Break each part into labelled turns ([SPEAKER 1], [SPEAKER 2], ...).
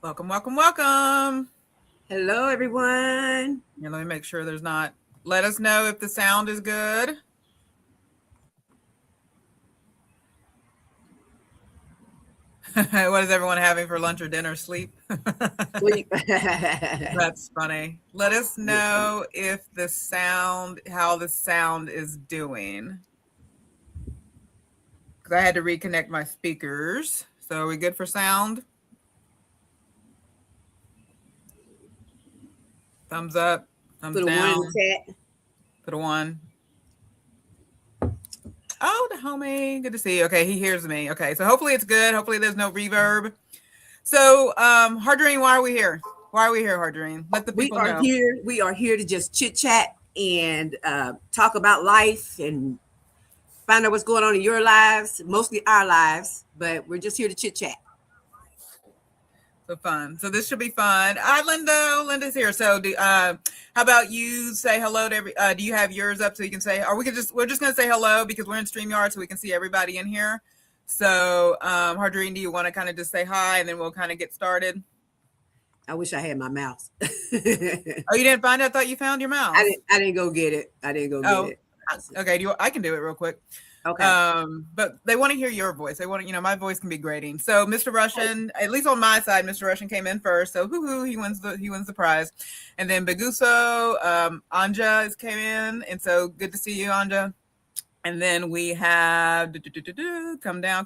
[SPEAKER 1] Welcome, welcome, welcome.
[SPEAKER 2] Hello, everyone.
[SPEAKER 1] Here, let me make sure there's not. Let us know if the sound is good. What is everyone having for lunch or dinner? Sleep?
[SPEAKER 2] Sleep.
[SPEAKER 1] That's funny. Let us know if the sound, how the sound is doing. Because I had to reconnect my speakers. So are we good for sound? Thumbs up, thumbs
[SPEAKER 2] Put a one in the
[SPEAKER 1] down,
[SPEAKER 2] chat.
[SPEAKER 1] put a one. Oh, the homie. Good to see you. Okay, he hears me. Okay, so hopefully it's good. Hopefully there's no reverb. So, Hardreen, why are we here? Why are we here, Hardreen? Let the
[SPEAKER 2] We
[SPEAKER 1] people
[SPEAKER 2] are
[SPEAKER 1] know.
[SPEAKER 2] here. We are here to just chit chat and talk about life and find out what's going on in your lives, mostly our lives. But we're just here to chit chat.
[SPEAKER 1] So fun. So this should be fun. Hi, Linda. Linda's here. So, how about you say hello to every? Do you have yours up so you can say? Or we're just gonna say hello because we're in StreamYard, so we can see everybody in here. So, Hardreen, do you want to kind of just say hi and then we'll kind of get started?
[SPEAKER 2] I wish I had my mouse.
[SPEAKER 1] Oh, you didn't find it? I thought you found your mouse.
[SPEAKER 2] I didn't go get it. I didn't go get
[SPEAKER 1] Oh,
[SPEAKER 2] it.
[SPEAKER 1] okay. I can do it real quick.
[SPEAKER 2] Okay.
[SPEAKER 1] But they want to hear your voice. They want to, my voice can be grating. So Mr. Russian, at least on my side, Mr. Russian came in first. So hoo-hoo, he wins the prize. And then Beguso, Anja came in. And so good to see you, Anja. And then we have come down.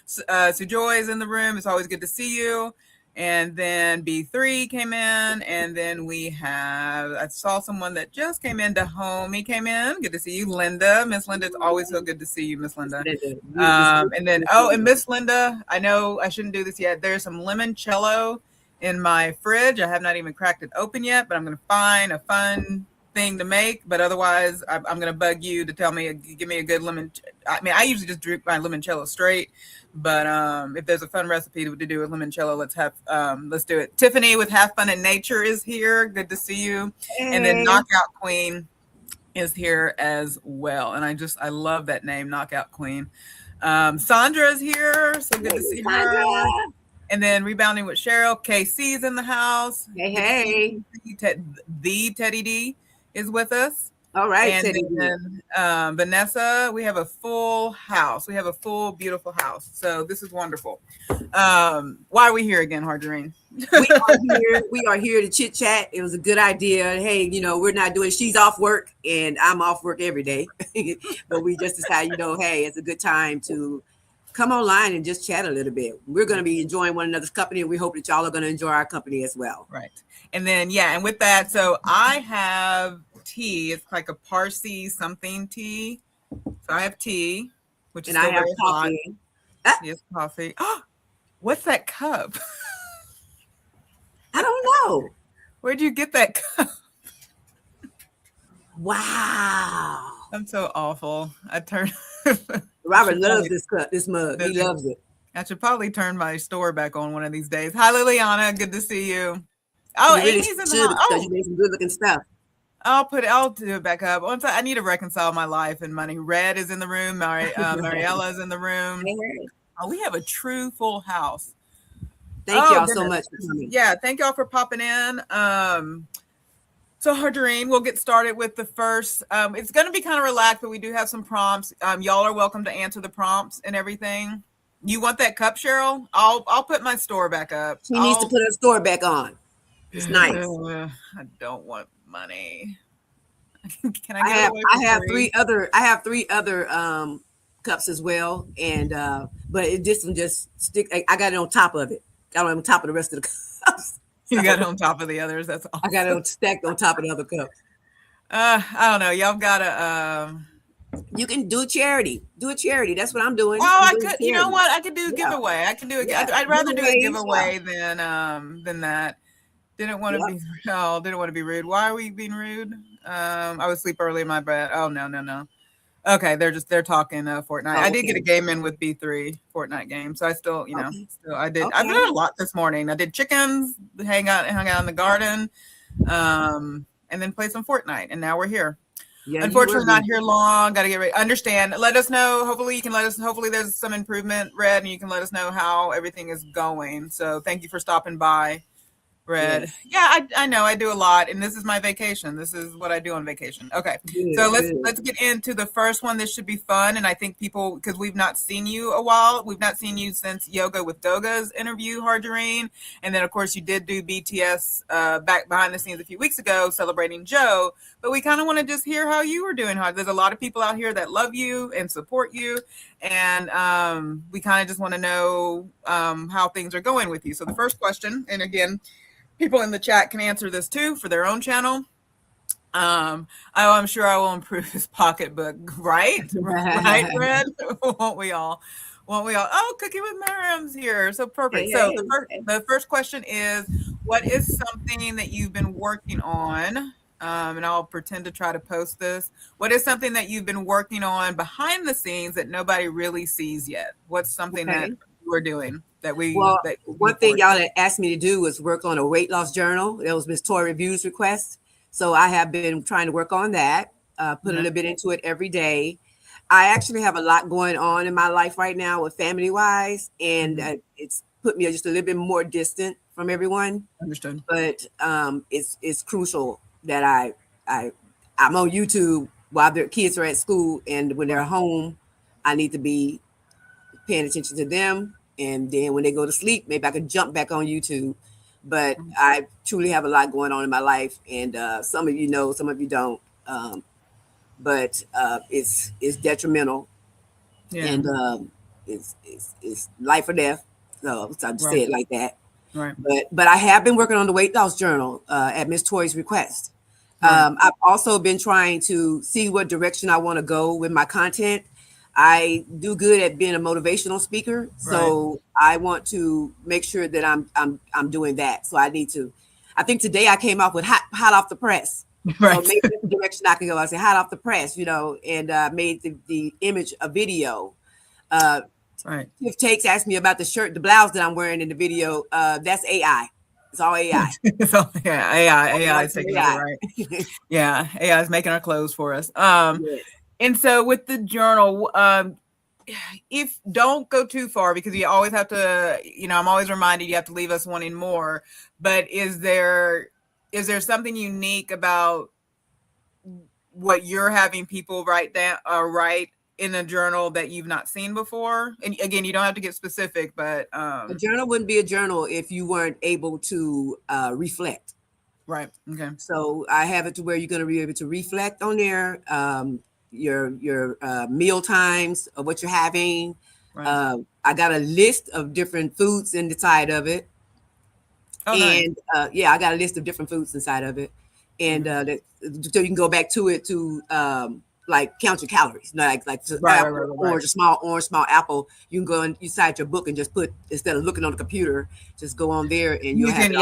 [SPEAKER 1] Sujoy is in the room. It's always good to see you. And then B3 came in, and then I saw someone that just came into home. He came in. Good to see you, Linda. Miss Linda, it's always so good to see you, Miss Linda. And then, and Miss Linda, I know I shouldn't do this yet. There's some limoncello in my fridge. I have not even cracked it open yet, but I'm going to find a fun thing to make. But otherwise, I'm going to bug you to give me a good lemon. I mean, I usually just drink my limoncello straight. But if there's a fun recipe to do with limoncello, let's do it. Tiffany with Have Fun in Nature is here. Good to see you.
[SPEAKER 2] Hey.
[SPEAKER 1] And then Knockout Queen is here as well. And I love that name, Knockout Queen. Sandra is here. So good to see her. And then Rebounding with Cheryl. KC's in the house.
[SPEAKER 2] Hey.
[SPEAKER 1] The Teddy D is with us.
[SPEAKER 2] All right,
[SPEAKER 1] and
[SPEAKER 2] Teddy.
[SPEAKER 1] then Vanessa, we have a full house. We have a full, beautiful house. So this is wonderful. Why are we here again, Hardreen?
[SPEAKER 2] We are here to chit chat. It was a good idea. Hey, we're not doing. She's off work, and I'm off work every day. But we just decided, hey, it's a good time to come online and just chat a little bit. We're going to be enjoying one another's company, and we hope that y'all are going to enjoy our company as well.
[SPEAKER 1] Right. And then and with that, so I have tea. It's like a Parsi something tea. So I have tea, which is
[SPEAKER 2] I have coffee.
[SPEAKER 1] Yes, coffee. What's that cup?
[SPEAKER 2] I don't know.
[SPEAKER 1] Where'd you get that cup?
[SPEAKER 2] Wow.
[SPEAKER 1] I'm so awful.
[SPEAKER 2] Robert loves this cup, this mug. He loves it.
[SPEAKER 1] I should probably turn my store back on one of these days. Hi, Liliana. Good to see you. Oh, Amy's in the house.
[SPEAKER 2] Oh, you made some good looking stuff.
[SPEAKER 1] I'll do it back up. Once I need to reconcile my life and money. Red is in the room. Mariella is in the room. Oh, we have a true full house.
[SPEAKER 2] Thank y'all so much for coming.
[SPEAKER 1] Yeah, thank y'all for popping in. So Hardreen, we'll get started with the first. It's going to be kind of relaxed, but we do have some prompts. Y'all are welcome to answer the prompts and everything. You want that cup, Cheryl? I'll put my store back up.
[SPEAKER 2] She needs to put her store back on. It's nice.
[SPEAKER 1] I don't want money. Can
[SPEAKER 2] I have three other cups as well, and but it just stick. I got it on top of it. Got it on top of the rest of the cups.
[SPEAKER 1] You got it on top of the others. That's awesome.
[SPEAKER 2] I got it stacked on top of the other cups.
[SPEAKER 1] I don't know. Y'all gotta.
[SPEAKER 2] You can do a charity. Do a charity. That's what I'm doing.
[SPEAKER 1] Oh, I could. You know what? I could do a giveaway. I can do it.
[SPEAKER 2] Yeah.
[SPEAKER 1] I'd rather do a giveaway than that. Didn't want to be rude. Why are we being rude? I was asleep early in my bed. Oh no. Okay, they're talking Fortnite. Okay. I did get a game in with B3 Fortnite game, so I still, I did. Okay. I've done a lot this morning. I did chickens, hung out in the garden, and then play some Fortnite, and now we're here.
[SPEAKER 2] Yeah,
[SPEAKER 1] unfortunately not here long. Got to get ready. Understand. Let us know. Hopefully you can let us. Hopefully there's some improvement, Red, and you can let us know how everything is going. So thank you for stopping by, Red.
[SPEAKER 2] Yes.
[SPEAKER 1] Yeah, I know I do a lot, and this is my vacation. This is what I do on vacation. Okay, so let's get into the first one. This should be fun, and I think people, because we've not seen you a while. We've not seen you since Yoga with Doga's interview, Harjareen, and then of course you did do BTS back behind the scenes a few weeks ago, celebrating Joe. But we kind of want to just hear how you were doing. There's a lot of people out here that love you and support you, and we kind of just want to know how things are going with you. So the first question, and again, people in the chat can answer this too for their own channel. I'm sure I will improve his pocketbook, right? Right, Red? Won't we all? Oh, Cooking with Miriam's here. So perfect.
[SPEAKER 2] Hey,
[SPEAKER 1] so the first question is, what is something that you've been working on? And I'll pretend to try to post this. What is something that you've been working on behind the scenes that nobody really sees yet? What's something that we're doing?
[SPEAKER 2] One thing y'all had asked me to do was work on a weight loss journal. It was Miss Toy Review's request. So I have been trying to work on that, put a little bit into it every day. I actually have a lot going on in my life right now with family-wise, and it's put me just a little bit more distant from everyone.
[SPEAKER 1] Understood.
[SPEAKER 2] But it's crucial that I'm on YouTube while their kids are at school, and when they're home, I need to be paying attention to them. And then when they go to sleep, maybe I could jump back on YouTube. But I truly have a lot going on in my life. And some of you know, some of you don't. But it's detrimental. Yeah. And it's life or death. So I just say it like that.
[SPEAKER 1] Right.
[SPEAKER 2] But I have been working on the weight loss journal at Miss Toy's request. Right. I've also been trying to see what direction I want to go with my content. I do good at being a motivational speaker, so I want to make sure that I'm doing that. So I think today I came up with hot off the press. Right. So maybe that's the direction I can go. I say hot off the press, and made the image a video.
[SPEAKER 1] Right.
[SPEAKER 2] If Takes asked me about the blouse that I'm wearing in the video, that's AI. It's all AI.
[SPEAKER 1] It's all AI is taking it, right? Yeah, AI is making our clothes for us. Yes. And so with the journal, if don't go too far, because you always have to, I'm always reminded you have to leave us wanting more. But is there something unique about what you're having people write down or write in a journal that you've not seen before? And again, you don't have to get specific, but
[SPEAKER 2] a journal wouldn't be a journal if you weren't able to reflect.
[SPEAKER 1] Right. Okay.
[SPEAKER 2] So I have it to where you're going to be able to reflect on there. Your meal times of what you're having. Right. I got a list of different foods inside of it. Oh, and nice. I got a list of different foods inside of it. And so you can go back to it to like count your calories. Like orange, small apple. You can go inside your book and just put, instead of looking on the computer, just go on there and you can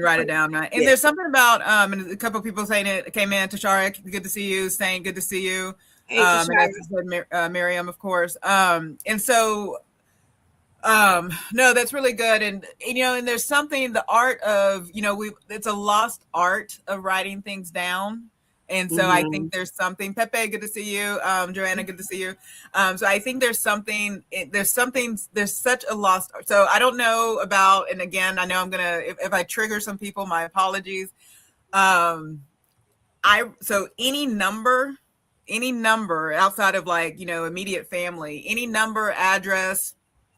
[SPEAKER 1] write it down. Right? And there's something about and a couple of people saying it came in. Tashara, good to see you. Saying good to see you. And Miriam, of course. And so, no, that's really good. And, and there's something, the art of, it's a lost art of writing things down. And so I think there's something, Pepe, good to see you. Joanna, good to see you. So I think there's such a lost art. So I don't know about, and again, I know I'm going to, if I trigger some people, my apologies. So any number outside of immediate family, any number, address,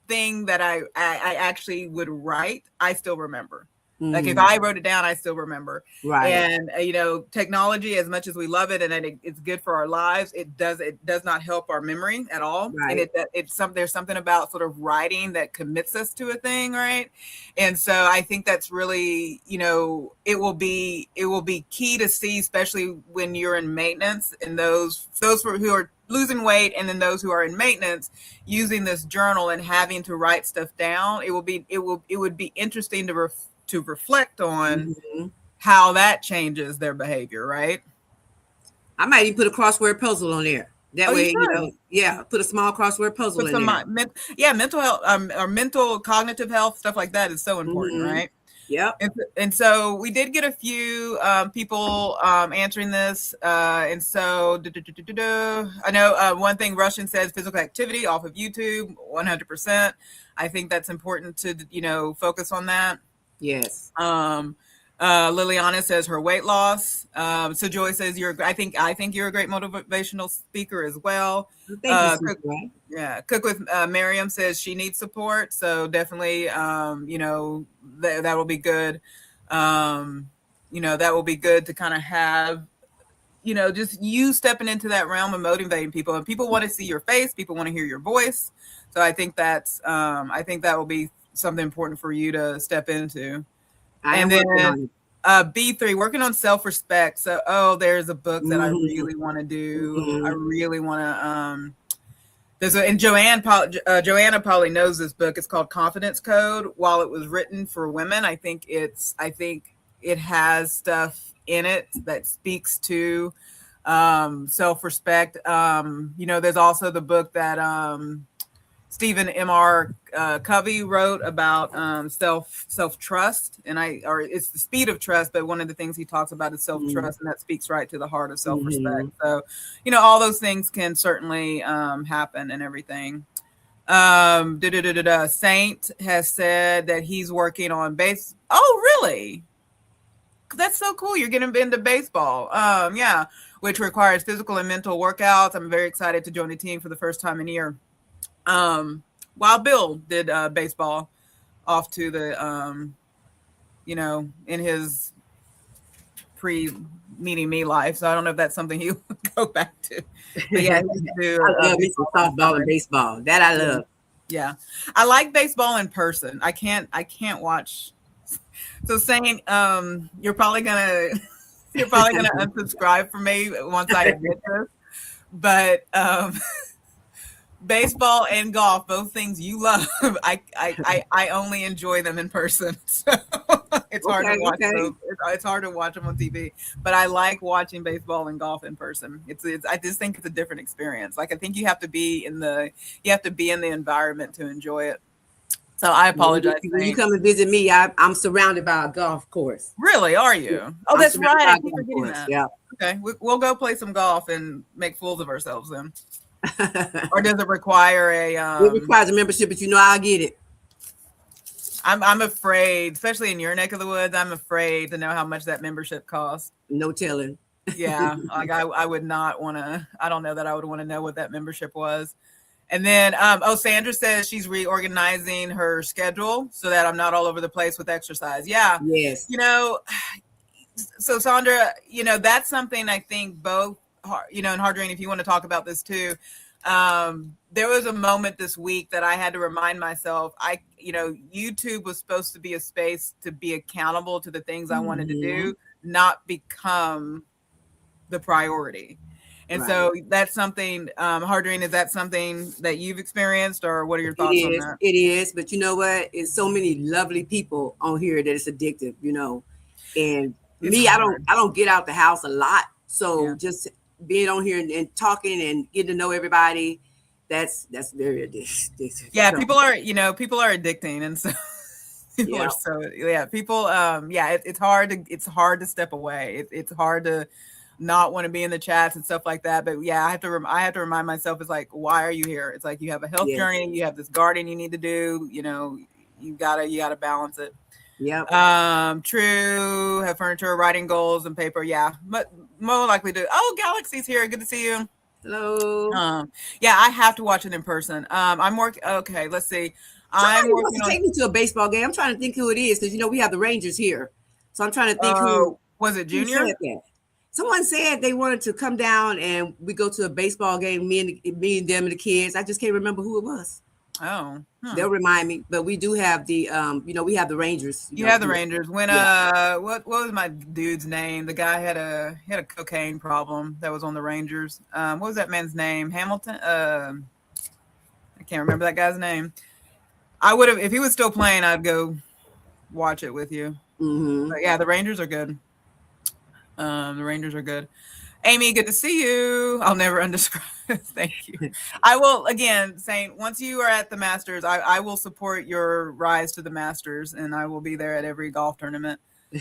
[SPEAKER 1] thing that I actually would write, I still remember. Like if I wrote it down, I still remember. Right. And technology, as much as we love it and it's good for our lives, it does not help our memory at all. Right. And there's something about sort of writing that commits us to a thing, right? And so I think that's really, it will be key to see, especially when you're in maintenance, and those who are losing weight, and then those who are in maintenance, using this journal and having to write stuff down. It would be interesting to reflect on how that changes their behavior, right?
[SPEAKER 2] I might even put a crossword puzzle on there. That way, put a small crossword puzzle in there.
[SPEAKER 1] Mental health or mental cognitive health, stuff like that is so important, right?
[SPEAKER 2] Yep.
[SPEAKER 1] And so we did get a few people answering this. And so I know one thing Russian says physical activity off of YouTube, 100%. I think that's important to, focus on that.
[SPEAKER 2] Yes.
[SPEAKER 1] Liliana says her weight loss. So Joy says I think you're a great motivational speaker as well.
[SPEAKER 2] Thank you, Cook,
[SPEAKER 1] yeah. Cook with Miriam says she needs support. So definitely, that will be good. That will be good to kind of have, just you stepping into that realm of motivating people, and people want to see your face. People want to hear your voice. So I think that will be something important for you to step into. And then B3, working on self-respect. So, there's a book that I really want to do. I really want to, and Joanna probably knows this book. It's called Confidence Code. While it was written for women, I think it has stuff in it that speaks to self-respect. There's also the book that Stephen M.R. Covey wrote about self-trust, and it's the speed of trust, but one of the things he talks about is self-trust, and that speaks right to the heart of self-respect. So, all those things can certainly happen and everything. Saint has said that he's working on base. Oh, really? That's so cool. You're getting into baseball. Yeah, which requires physical and mental workouts. I'm very excited to join the team for the first time in a year. While Bill did baseball off to the in his pre-meeting me life, so I don't know if that's something he would go back to. But yeah,
[SPEAKER 2] I love me some softball and baseball. That I love.
[SPEAKER 1] Yeah, I like baseball in person. I can't watch. So saying you're probably gonna unsubscribe from me once I admit this, but baseball and golf, both things you love, I only enjoy them in person. So it's hard to watch them. It's hard to watch them on TV, but I like watching baseball and golf in person. I just think it's a different experience. Like, I think you have to be in the environment to enjoy it. So I apologize.
[SPEAKER 2] When you come and visit me, I'm surrounded by a golf course.
[SPEAKER 1] Really? Are you? Oh, that's right. I keep forgetting that.
[SPEAKER 2] Yeah.
[SPEAKER 1] Okay, we'll go play some golf and make fools of ourselves then. Or does it require
[SPEAKER 2] it requires a membership, but I'll get it.
[SPEAKER 1] I'm afraid, especially in your neck of the woods, I'm afraid to know how much that membership costs.
[SPEAKER 2] No telling.
[SPEAKER 1] Yeah, like I would not want to. I don't know that I would want to know what that membership was. And then, Sandra says she's reorganizing her schedule so that I'm not all over the place with exercise. Yeah.
[SPEAKER 2] Yes.
[SPEAKER 1] So Sandra, that's something I think both, and Hardrine, if you want to talk about this too. There was a moment this week that I had to remind myself, YouTube was supposed to be a space to be accountable to the things I wanted to do, not become the priority. And so that's something, Hardrine, is that something that you've experienced, or what are your thoughts on that?
[SPEAKER 2] It is, but you know what? It's so many lovely people on here that it's addictive, and me, I don't get out the house a lot. So just being on here and talking and getting to know everybody, that's very addictive.
[SPEAKER 1] Yeah, people are addicting, and so people are people. It's hard to step away. It's hard to not want to be in the chats and stuff like that. But yeah, I have to remind myself, it's like, why are you here? It's like, you have a health journey, you have this garden you need to do, you gotta balance it.
[SPEAKER 2] Yeah.
[SPEAKER 1] True. Have furniture, writing goals and paper. Yeah. But more likely to. Oh, Galaxy's here. Good to see you.
[SPEAKER 2] Hello.
[SPEAKER 1] Yeah, I have to watch it in person. I'm working. Okay, let's see. I'm working on.
[SPEAKER 2] Take me to a baseball game. I'm trying to think who it is, because we have the Rangers here. So I'm trying to think who
[SPEAKER 1] was it. Junior?
[SPEAKER 2] Someone said they wanted to come down and we go to a baseball game. Me and them and the kids. I just can't remember who it was.
[SPEAKER 1] Oh,
[SPEAKER 2] they'll remind me. But we do have the we have the Rangers.
[SPEAKER 1] You have the Rangers. When what was my dude's name? The guy had a cocaine problem that was on the Rangers. What was that man's name? Hamilton. I can't remember that guy's name. I would have, if he was still playing, I'd go watch it with you.
[SPEAKER 2] Mm-hmm.
[SPEAKER 1] But yeah, the Rangers are good. The Rangers are good. Amy, good to see you. I'll never undescribe. Thank you. I will, again, saying once you are at the Masters, I will support your rise to the Masters, and I will be there at every golf tournament.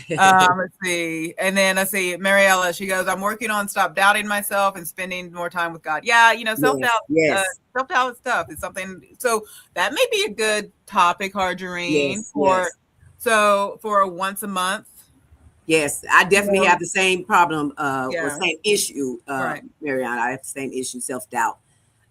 [SPEAKER 1] Let's see. And then let's see, Mariella, she goes, I'm working on stop doubting myself and spending more time with God. Yeah, self-doubt,
[SPEAKER 2] Yes.
[SPEAKER 1] self-doubt stuff is something. So that may be a good topic, Harjareen,
[SPEAKER 2] Yes.
[SPEAKER 1] for a once a month.
[SPEAKER 2] Yes, I definitely have the same problem, or
[SPEAKER 1] Yeah.
[SPEAKER 2] same issue,
[SPEAKER 1] Right.
[SPEAKER 2] Mariana. I have the same issue, self-doubt.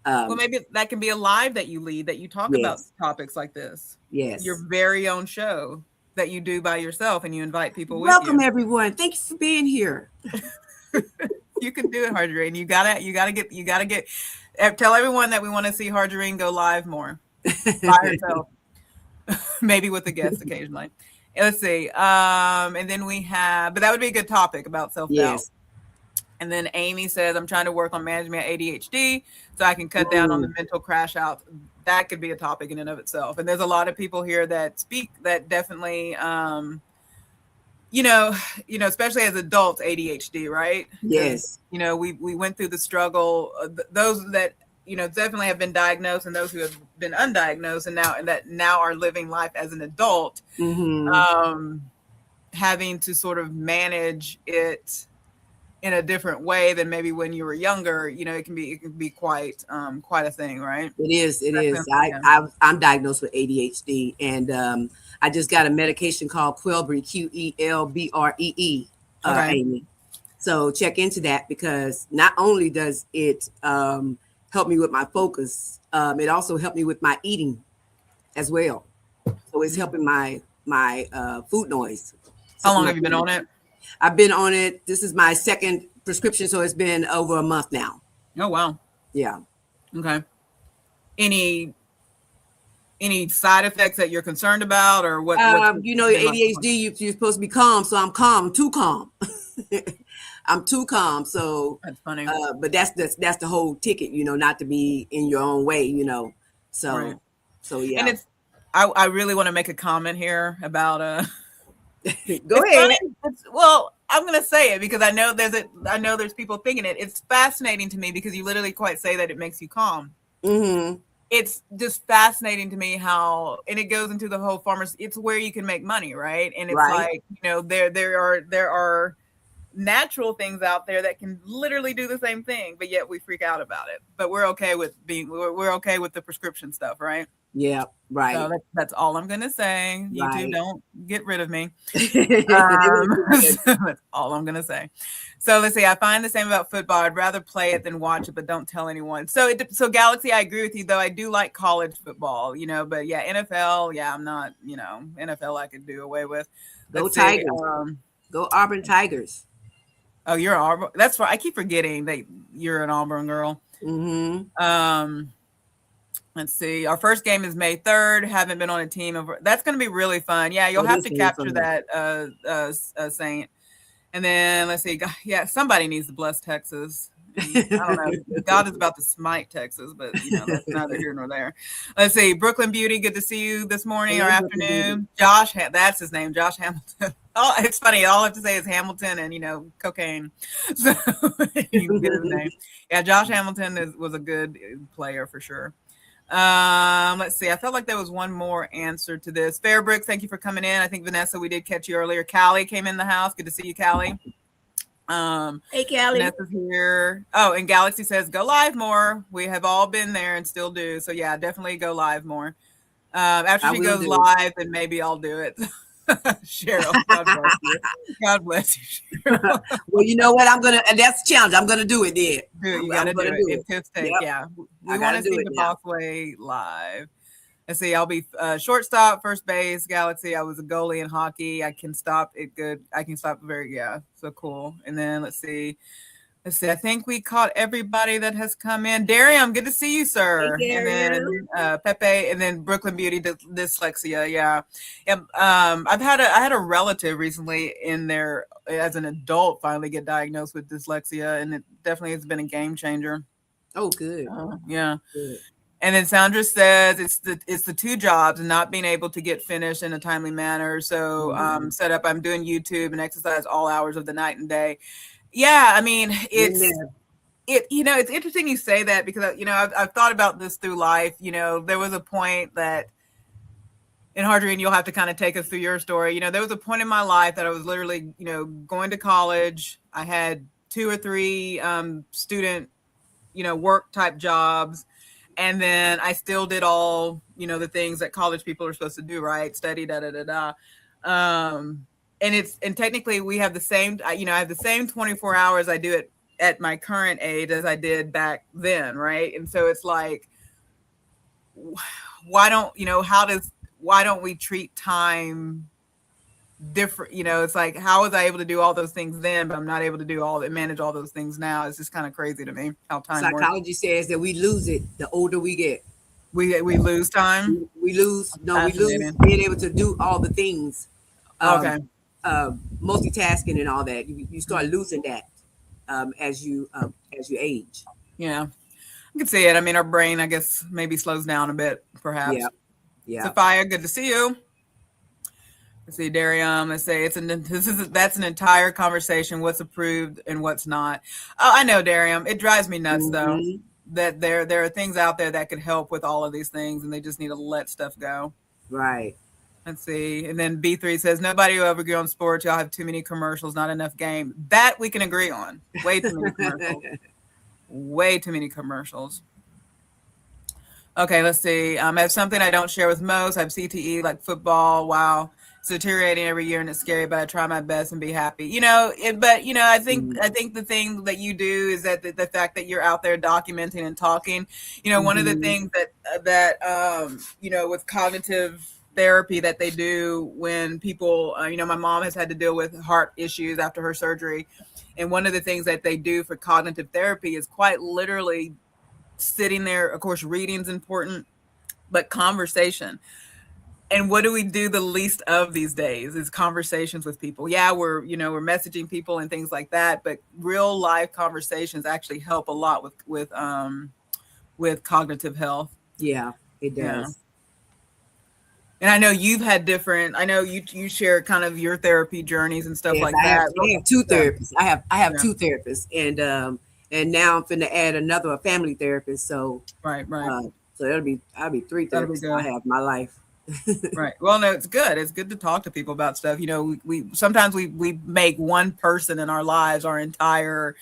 [SPEAKER 1] Well, maybe that can be a live that you lead, that you talk about
[SPEAKER 2] Yes.
[SPEAKER 1] topics like this.
[SPEAKER 2] Yes.
[SPEAKER 1] Your very own show that you do by yourself, and you invite people with
[SPEAKER 2] Welcome,
[SPEAKER 1] you.
[SPEAKER 2] everyone. Thank you for being here.
[SPEAKER 1] You can do it, Harjareen. You gotta get. Tell everyone that we want to see Harjareen go live more by herself, maybe with a guest occasionally. Let's see. And then we have, but that would be a good topic about self-doubt.
[SPEAKER 2] Yes.
[SPEAKER 1] And then Amy says, I'm trying to work on managing my ADHD so I can cut down on the mental crash outs. That could be a topic in and of itself. And there's a lot of people here that speak that definitely, especially as adults, ADHD, right?
[SPEAKER 2] Yes.
[SPEAKER 1] We went through the struggle. Those that, definitely have been diagnosed, and those who have been undiagnosed and now are living life as an adult, having to sort of manage it in a different way than maybe when you were younger. It can be quite a thing, right?
[SPEAKER 2] It is. I'm diagnosed with ADHD, and I just got a medication called Quellbree, QELBREE, Amy. So check into that, because not only does it help me with my focus, it also helped me with my eating as well. So it's helping my food noise.
[SPEAKER 1] How long have you been on it?
[SPEAKER 2] I've been on it. This is my second prescription, so it's been over a month now.
[SPEAKER 1] Oh, wow.
[SPEAKER 2] Yeah.
[SPEAKER 1] Okay. Any side effects that you're concerned about, or what?
[SPEAKER 2] ADHD, you're supposed to be calm, so I'm calm. I'm too calm. I'm too calm. So
[SPEAKER 1] that's funny.
[SPEAKER 2] But that's the whole ticket, not to be in your own way, So,
[SPEAKER 1] right.
[SPEAKER 2] So yeah.
[SPEAKER 1] And I really want to make a comment here about
[SPEAKER 2] Go ahead.
[SPEAKER 1] Well, I'm going to say it because I know there's people thinking it. It's fascinating to me because you literally quite say that it makes you calm.
[SPEAKER 2] Mm-hmm.
[SPEAKER 1] It's just fascinating to me how, and it goes into the whole farmers. It's where you can make money, right? And it's like, there are natural things out there that can literally do the same thing, but yet we freak out about it. But we're okay with we're okay with the prescription stuff, right?
[SPEAKER 2] Yeah, right.
[SPEAKER 1] So that's all I'm gonna say. YouTube,
[SPEAKER 2] right.
[SPEAKER 1] Don't get rid of me. That's all I'm gonna say. So let's see. I find the same about football. I'd rather play it than watch it, but don't tell anyone. So Galaxy, I agree with you, though. I do like college football, but yeah, NFL. Yeah, I'm not. NFL I could do away with.
[SPEAKER 2] Go Tigers. Go Auburn Tigers.
[SPEAKER 1] Oh, you're Auburn. That's right. I keep forgetting that you're an Auburn girl.
[SPEAKER 2] Mm-hmm.
[SPEAKER 1] Let's see. Our first game is May 3rd. Haven't been on a team. That's going to be really fun. Yeah, you'll have to capture that, Saint. And then let's see. Yeah, somebody needs to bless Texas. I don't know. God is about to smite Texas, but that's neither here nor there. Let's see. Brooklyn Beauty, good to see you this morning or afternoon. Josh, that's his name, Josh Hamilton. Oh, it's funny. All I have to say is Hamilton and cocaine. So you can get his name. Yeah, Josh Hamilton was a good player for sure. Let's see. I felt like there was one more answer to this. Fairbrooks, thank you for coming in. I think Vanessa, we did catch you earlier. Callie came in the house. Good to see you, Callie.
[SPEAKER 2] Hey, Callie.
[SPEAKER 1] Vanessa's here. Oh, and Galaxy says go live more. We have all been there and still do. So yeah, definitely go live more. After she goes live, then maybe I'll do it. Cheryl, God bless you. God bless you, Cheryl.
[SPEAKER 2] Well, you know what? That's a challenge. I'm gonna do it then.
[SPEAKER 1] You gotta do it. It's take. Yep. Yeah. We want to see the Bossway live. Let's see. I'll be shortstop, first base, Galaxy. I was a goalie in hockey. I can stop it good. I can stop so cool. And then let's see. I think we caught everybody that has come in. Darian, good to see you, sir.
[SPEAKER 2] Hey,
[SPEAKER 1] and then Pepe, and then Brooklyn Beauty, dyslexia. Yeah. I had a relative recently in there as an adult finally get diagnosed with dyslexia, and it definitely has been a game changer.
[SPEAKER 2] Oh, good.
[SPEAKER 1] Yeah.
[SPEAKER 2] Good.
[SPEAKER 1] And then Sandra says it's the two jobs and not being able to get finished in a timely manner. So set up. I'm doing YouTube and exercise all hours of the night and day. Yeah, I mean,
[SPEAKER 2] In
[SPEAKER 1] it's
[SPEAKER 2] there.
[SPEAKER 1] it's interesting you say that because I've thought about this through life. There was a point that, and Hardrine, you'll have to kind of take us through your story. There was a point in my life that I was literally, going to college. I had two or three student, work type jobs. And then I still did all, the things that college people are supposed to do, right? Study, da, da, da, da. And technically we have the same, I have the same 24 hours I do it at my current age as I did back then. Right. And so it's like, why don't we treat time different? It's like, how was I able to do all those things then, but I'm not able to manage all those things now? It's just kind of crazy to me how time works.
[SPEAKER 2] Psychology says that we lose it the older we get.
[SPEAKER 1] We lose time.
[SPEAKER 2] We lose being able to do all the things.
[SPEAKER 1] Okay.
[SPEAKER 2] Multitasking and all that. You start losing that as you age.
[SPEAKER 1] Yeah, I can see it. I mean, our brain, I guess, maybe slows down a bit, perhaps.
[SPEAKER 2] Yeah.
[SPEAKER 1] Sophia, good to see you. Let's see, Darium. Let's say that's an entire conversation. What's approved and what's not. Oh, I know, Darium. It drives me nuts though that there are things out there that could help with all of these things, and they just need to let stuff go.
[SPEAKER 2] Right.
[SPEAKER 1] Let's see. And then B3 says, nobody will ever agree on sports. Y'all have too many commercials, not enough game. That we can agree on. Way too many commercials. Way too many commercials. Okay, let's see. I have something I don't share with most. I have CTE, like football. Wow. It's deteriorating every year and it's scary, but I try my best and be happy. I think the thing that you do is that the fact that you're out there documenting and talking, one of the things that with cognitive therapy that they do when people, my mom has had to deal with heart issues after her surgery. And one of the things that they do for cognitive therapy is quite literally sitting there. Of course, reading's important, but conversation. And what do we do the least of these days is conversations with people. Yeah, we're messaging people and things like that, but real life conversations actually help a lot with cognitive health.
[SPEAKER 2] Yeah, it does. Yeah.
[SPEAKER 1] And I know you've had I know you share kind of your therapy journeys and stuff like that.
[SPEAKER 2] I have two therapists. I have two therapists, and now I'm finna add a family therapist. So
[SPEAKER 1] right.
[SPEAKER 2] So I'll be three therapists I have in my life.
[SPEAKER 1] Right. Well, no, it's good. It's good to talk to people about stuff. We sometimes we make one person in our lives our entire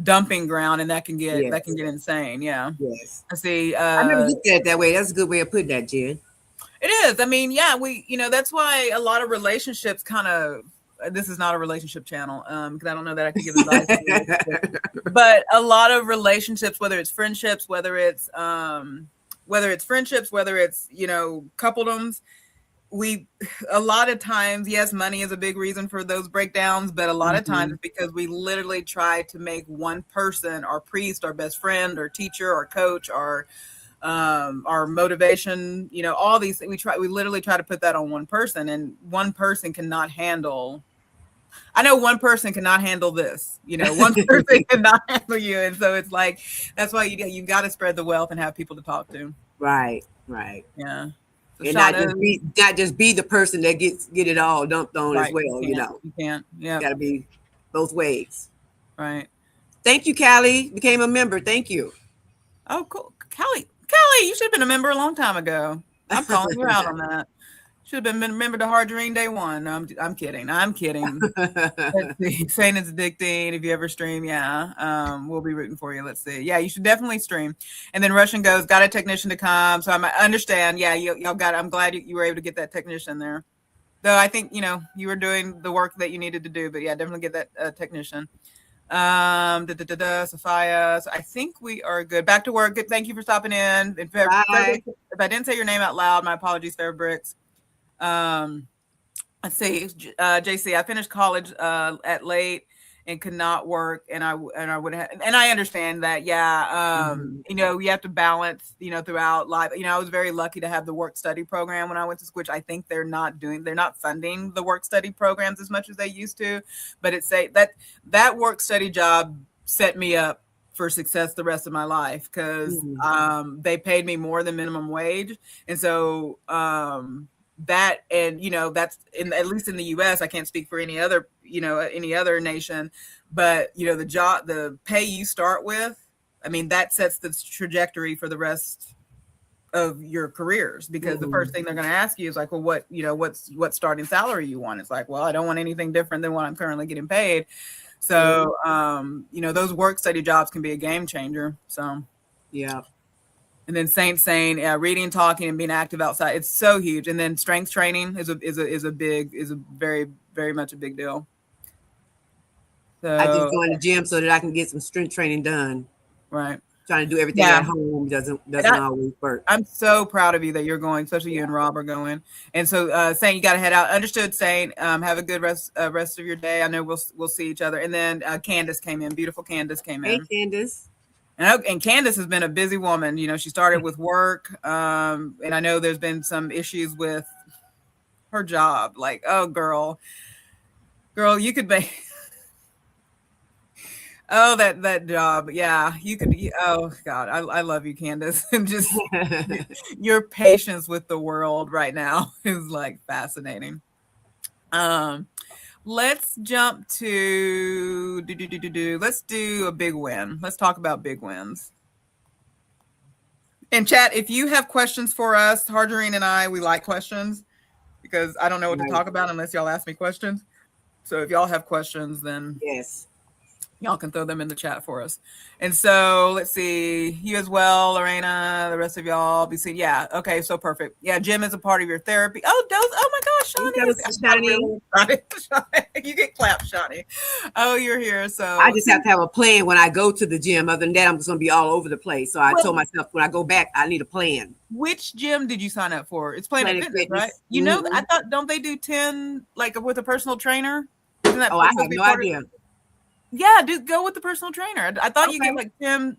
[SPEAKER 1] dumping ground, and that can get insane. Yeah.
[SPEAKER 2] Yes.
[SPEAKER 1] I see.
[SPEAKER 2] I never looked at it that way. That's a good way of putting that, Jen.
[SPEAKER 1] It is. I mean, yeah, that's why a lot of relationships this is not a relationship channel, because I don't know that I can give advice. But a lot of relationships, whether it's friendships, whether it's coupledoms, a lot of times, yes, money is a big reason for those breakdowns, but a lot of times it's because we literally try to make one person our priest, our best friend, our teacher, our coach, our motivation, all these things. We literally try to put that on one person, and one person cannot handle. I know one person cannot handle this, one person cannot handle you. And so it's like, that's why you've got to spread the wealth and have people to talk to.
[SPEAKER 2] Right.
[SPEAKER 1] Yeah. So
[SPEAKER 2] and not just be the person that get it all dumped on as well.
[SPEAKER 1] You can't. Yeah.
[SPEAKER 2] Got to be both ways.
[SPEAKER 1] Right.
[SPEAKER 2] Thank you, Callie. Became a member. Thank you.
[SPEAKER 1] Oh, cool. Callie, you should have been a member a long time ago. I'm calling you out on that. Should have been a member to Hardrine day one. No, I'm kidding. Saying it's addicting. If you ever stream, we'll be rooting for you. Let's see. Yeah, you should definitely stream. And then Russian goes, got a technician to come. So I understand. Yeah, y'all got it. I'm glad you were able to get that technician there. Though I think, you were doing the work that you needed to do. But yeah, definitely get that technician. Sophia. So I think we are good. Back to work. Good. Thank you for stopping in. If I didn't say your name out loud, my apologies, Fair Bricks. Let's see, JC, I finished college at late and could not work, and I would have, and I understand that. Yeah. You have to balance, throughout life. I was very lucky to have the work study program when I went to school, which I think they're not funding the work study programs as much as they used to, but that work study job set me up for success the rest of my life, because they paid me more than minimum wage. And so that, and that's at least in the US, I can't speak for any other nation, but the pay you start with, I mean, that sets the trajectory for the rest of your careers, because the first thing they're going to ask you is like, well, what starting salary you want? It's like, well, I don't want anything different than what I'm currently getting paid. So, those work study jobs can be a game changer. So,
[SPEAKER 2] yeah.
[SPEAKER 1] And then Saint saying, reading, talking, and being active outside, it's so huge. And then strength training is a very, very much a big deal. So,
[SPEAKER 2] I just joined the gym so that I can get some strength training done.
[SPEAKER 1] Right.
[SPEAKER 2] Trying to do everything at home doesn't always work.
[SPEAKER 1] I'm so proud of you that you're going, especially you and Rob are going. And so, Saint, you got to head out. Understood, Saint. Have a good rest of your day. I know we'll see each other. And then Candace came in. Beautiful Candace came in.
[SPEAKER 2] Hey, Candace.
[SPEAKER 1] And Candace has been a busy woman. She started with work, and I know there's been some issues with her job. Like, oh, girl, you could be. Oh, that job. Yeah, you could. Oh, God, I love you, Candace. And just your patience with the world right now is like fascinating. Let's jump to let's do a big win. Let's talk about big wins. And chat, if you have questions for us, Harjarine and I, we like questions because I don't know what to talk about unless y'all ask me questions. So if y'all have questions, then
[SPEAKER 2] yes,
[SPEAKER 1] y'all can throw them in the chat for us. And so let's see, you as well, Lorena, the rest of y'all be seen. Yeah. Okay. So perfect. Yeah. Jim is a part of your therapy. Oh, my gosh, Shani. You get clapped, Shani. Oh, you're here. So
[SPEAKER 2] I just have to have a plan when I go to the gym. Other than that, I'm just going to be all over the place. So I told myself when I go back, I need a plan.
[SPEAKER 1] Which gym did you sign up for? It's Planet Fitness, right? I thought, don't they do 10 like with a personal trainer?
[SPEAKER 2] Isn't that I have no idea.
[SPEAKER 1] Yeah, dude, go with the personal trainer. I thought you get like 10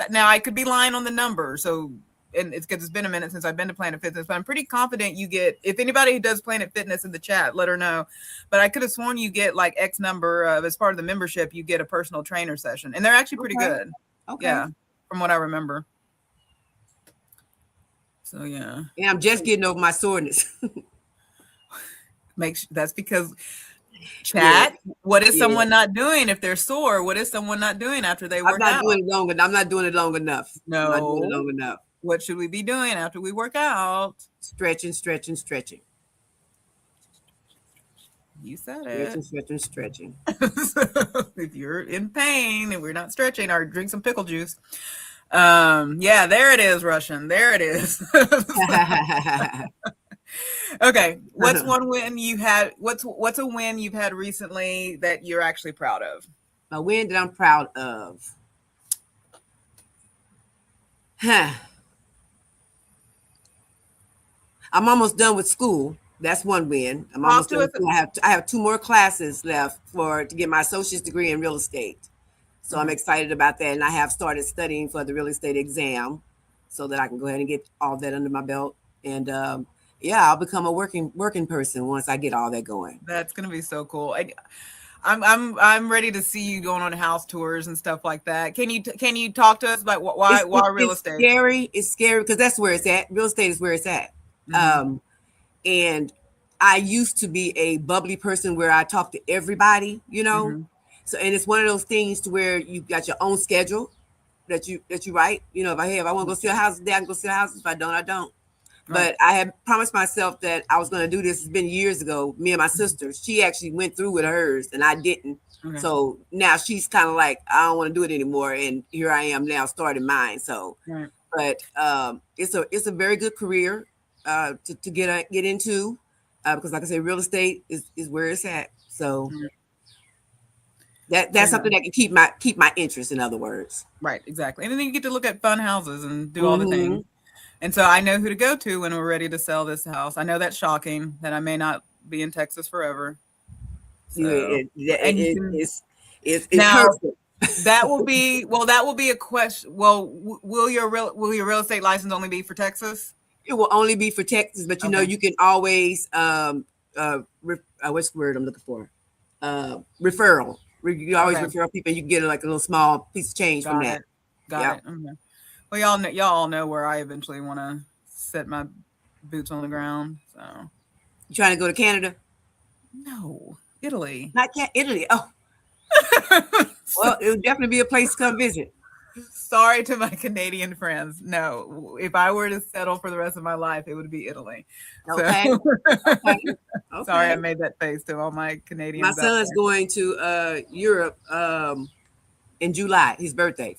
[SPEAKER 1] now I could be lying on the number. So, and it's because it's been a minute since I've been to Planet Fitness, but I'm pretty confident you get, if anybody who does Planet Fitness in the chat, let her know. But I could have sworn you get like X number of, as part of the membership, you get a personal trainer session, and they're actually pretty good. Okay. Yeah, from what I remember. So yeah.
[SPEAKER 2] And I'm just getting over my soreness.
[SPEAKER 1] That's because chat. What is someone not doing if they're sore? What is someone not doing after they work out?
[SPEAKER 2] I'm not doing it long enough.
[SPEAKER 1] No.
[SPEAKER 2] I'm not doing it long enough.
[SPEAKER 1] What should we be doing after we work out?
[SPEAKER 2] Stretching.
[SPEAKER 1] You said it.
[SPEAKER 2] Stretching.
[SPEAKER 1] If you're in pain and we're not stretching, or drink some pickle juice. Yeah, there it is, Russian. There it is. Okay, what's one win you had? What's a win you've had recently that you're actually proud of?
[SPEAKER 2] A win that I'm proud of. I'm almost done with school. That's one win. I'm almost done. I have 2 more classes left to get my associate's degree in real estate. So I'm excited about that, and I have started studying for the real estate exam, so that I can go ahead and get all that under my belt. And I'll become a working person once I get all that going.
[SPEAKER 1] That's gonna be so cool. I'm ready to see you going on house tours and stuff like that. Can you talk to us about why real estate?
[SPEAKER 2] It's scary because that's where it's at. Real estate is where it's at. Mm-hmm. And I used to be a bubbly person where I talk to everybody, Mm-hmm. So, and it's one of those things to where you got your own schedule that you write. If I want to go see a house today, I can go see a house. If I don't, I don't. Right. But I had promised myself that I was going to do this. It's been years ago. Me and my sister, she actually went through with hers and I didn't. Okay. So now she's kind of like, I don't want to do it anymore. And here I am now starting mine. So, right. But it's a very good career to get into because, like I said, real estate is where it's at. So that's something that can keep my interest. In other words,
[SPEAKER 1] right? Exactly. And then you get to look at fun houses and do all the things. And so I know who to go to when we're ready to sell this house. I know that's shocking that I may not be in Texas forever. So,
[SPEAKER 2] it's
[SPEAKER 1] now that will be a question. Well, will your real estate license only be for Texas?
[SPEAKER 2] It will only be for Texas, but you can always what's the word I'm looking for? Referral. You always refer people. You can get like a little small piece of change from that.
[SPEAKER 1] Got it. Okay. Well, y'all all know where I eventually want to set my boots on the ground. So,
[SPEAKER 2] you trying to go to Canada?
[SPEAKER 1] No, Italy.
[SPEAKER 2] Not Italy. Oh, Well, it would definitely be a place to come visit.
[SPEAKER 1] Sorry to my Canadian friends. No, if I were to settle for the rest of my life, it would be Italy.
[SPEAKER 2] Okay.
[SPEAKER 1] So
[SPEAKER 2] Okay.
[SPEAKER 1] sorry I
[SPEAKER 2] Okay.
[SPEAKER 1] made that face to all my
[SPEAKER 2] My
[SPEAKER 1] Canadians out
[SPEAKER 2] son's
[SPEAKER 1] there.
[SPEAKER 2] going to Europe in July,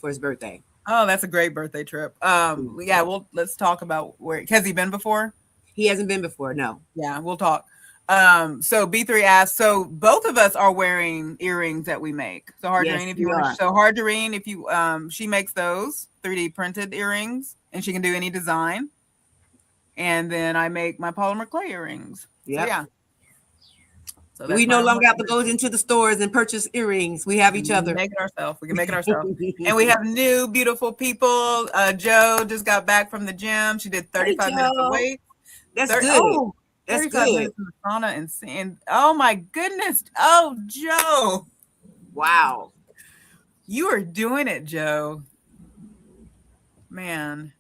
[SPEAKER 2] for his birthday.
[SPEAKER 1] Oh, that's a great birthday trip. Yeah, well, let's talk about where has he been before?
[SPEAKER 2] He hasn't been before, no.
[SPEAKER 1] Yeah, we'll talk. So B3 asked, so both of us are wearing earrings that we make. So Harjarine,
[SPEAKER 2] Yes,
[SPEAKER 1] if
[SPEAKER 2] we
[SPEAKER 1] you want
[SPEAKER 2] are.
[SPEAKER 1] to, so Harjarine, if you, she makes those 3D printed earrings and she can do any design. And then I make my polymer clay earrings.
[SPEAKER 2] Yep.
[SPEAKER 1] So yeah. So
[SPEAKER 2] We no longer have to go into the stores and purchase earrings. We have each other.
[SPEAKER 1] Make it ourselves. We can make it ourselves. And we have new beautiful people. Joe just got back from the gym. She did 35 minutes of weight.
[SPEAKER 2] That's good. That's
[SPEAKER 1] 35
[SPEAKER 2] good.
[SPEAKER 1] minutes in the sauna and oh my goodness. Oh, Joe.
[SPEAKER 2] Wow.
[SPEAKER 1] You are doing it, Joe. Man.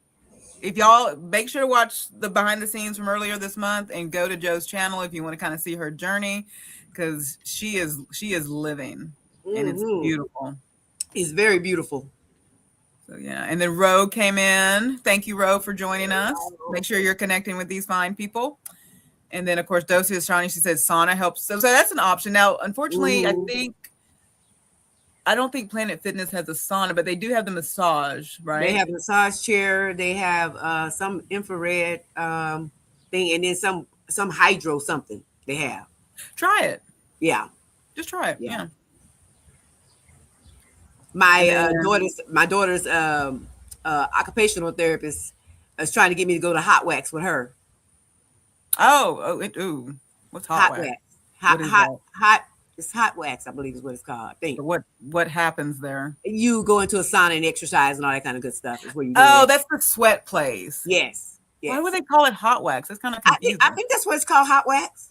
[SPEAKER 1] If y'all make sure to watch the behind the scenes from earlier this month and go to Joe's channel if you want to kind of see her journey, because she is living and it's beautiful.
[SPEAKER 2] It's very beautiful.
[SPEAKER 1] So yeah, and then Ro came in. Thank you, Ro, for joining us. Make sure you're connecting with these fine people. And then of course, Dosia Shani, she said sauna helps. So that's an option. Now, unfortunately, I don't think Planet Fitness has a sauna, but they do have the massage, right?
[SPEAKER 2] They have a massage chair. They have some infrared thing, and then some hydro something they have.
[SPEAKER 1] Try it.
[SPEAKER 2] Yeah.
[SPEAKER 1] Just try it. Yeah.
[SPEAKER 2] My daughter's occupational therapist is trying to get me to go to hot wax with her.
[SPEAKER 1] What's hot wax?
[SPEAKER 2] Hot. It's hot wax, I believe is what it's called. I think.
[SPEAKER 1] So what happens there?
[SPEAKER 2] You go into a sauna and exercise and all that kind of good stuff. Is where you
[SPEAKER 1] that's the sweat place.
[SPEAKER 2] Yes.
[SPEAKER 1] Why would they call it hot wax? It's kind of confusing.
[SPEAKER 2] I think that's what it's called, hot wax.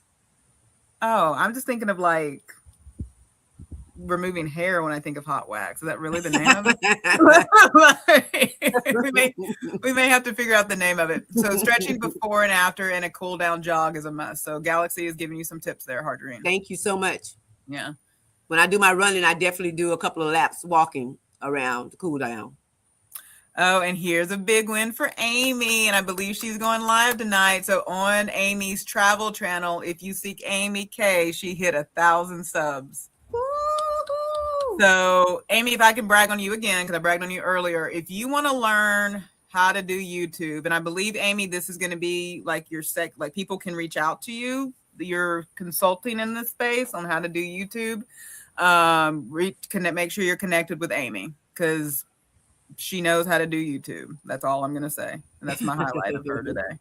[SPEAKER 1] Oh, I'm just thinking of like removing hair when I think of hot wax. Is that really the name of it? we may have to figure out the name of it. So stretching before and after and a cool down jog is a must. So Galaxy is giving you some tips there, Harjarine.
[SPEAKER 2] Thank you so much.
[SPEAKER 1] Yeah.
[SPEAKER 2] When I do my running, I definitely do a couple of laps walking around to cool down.
[SPEAKER 1] Oh, and here's a big win for Amy. And I believe she's going live tonight. So on Amy's travel channel, if you seek Amy K, she hit 1,000 subs. So Amy, if I can brag on you again, because I bragged on you earlier, if you want to learn how to do YouTube, and I believe, Amy, this is going to be like like people can reach out to you. You're consulting in this space on how to do YouTube. Make sure you're connected with Amy because she knows how to do YouTube. That's all I'm going to say. And that's my highlight of her today.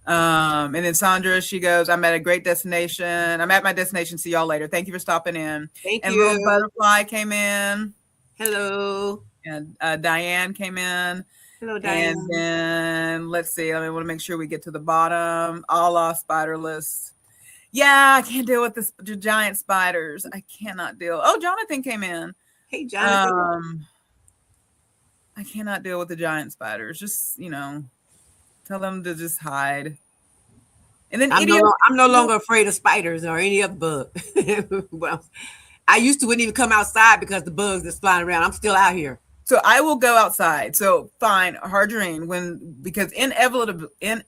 [SPEAKER 1] And then Sandra, she goes, I'm at a great destination. I'm at my destination. See y'all later. Thank you for stopping in.
[SPEAKER 2] Thank
[SPEAKER 1] you.
[SPEAKER 2] And
[SPEAKER 1] Little Butterfly came in.
[SPEAKER 2] Hello.
[SPEAKER 1] And Diane came in.
[SPEAKER 2] Hello, Diane.
[SPEAKER 1] And then let's see. I want to make sure we get to the bottom. Allah Spiderless. Yeah, I can't deal with the giant spiders. I cannot deal. Oh, Jonathan came in.
[SPEAKER 2] Hey, Jonathan.
[SPEAKER 1] I cannot deal with the giant spiders. Just, tell them to just hide. And then
[SPEAKER 2] I'm no longer afraid of spiders or any other bug. Well, I used to wouldn't even come outside because the bugs that's flying around. I'm still out here.
[SPEAKER 1] So I will go outside. So fine, Harjarine, because inevitably, and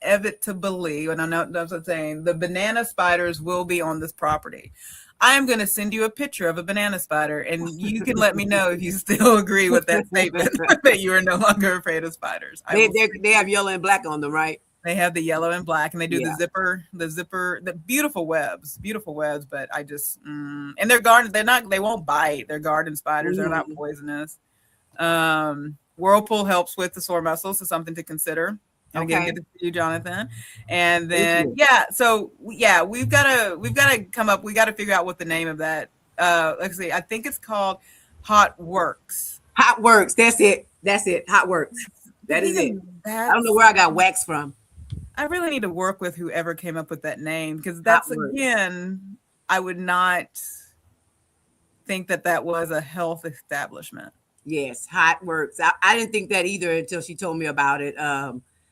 [SPEAKER 1] I know that's what I'm saying, the banana spiders will be on this property. I am going to send you a picture of a banana spider, and you can let me know if you still agree with that statement that you are no longer afraid of spiders.
[SPEAKER 2] They have yellow and black on them, right?
[SPEAKER 1] They have the yellow and black, and they do the zipper, the beautiful webs. But I just, and their garden, they won't bite. They're garden spiders. They're not poisonous. Whirlpool helps with the sore muscles, so something to consider. And again, good to see you, Jonathan. And then we've got to come up. We got to figure out what the name of that. Let's see. I think it's called Hot Works.
[SPEAKER 2] Hot Works. That's it. Hot Works. That is it. I don't know where I got wax from.
[SPEAKER 1] I really need to work with whoever came up with that name because that's again, I would not think that was a health establishment.
[SPEAKER 2] Yes, Hot Works. I didn't think that either until she told me about it.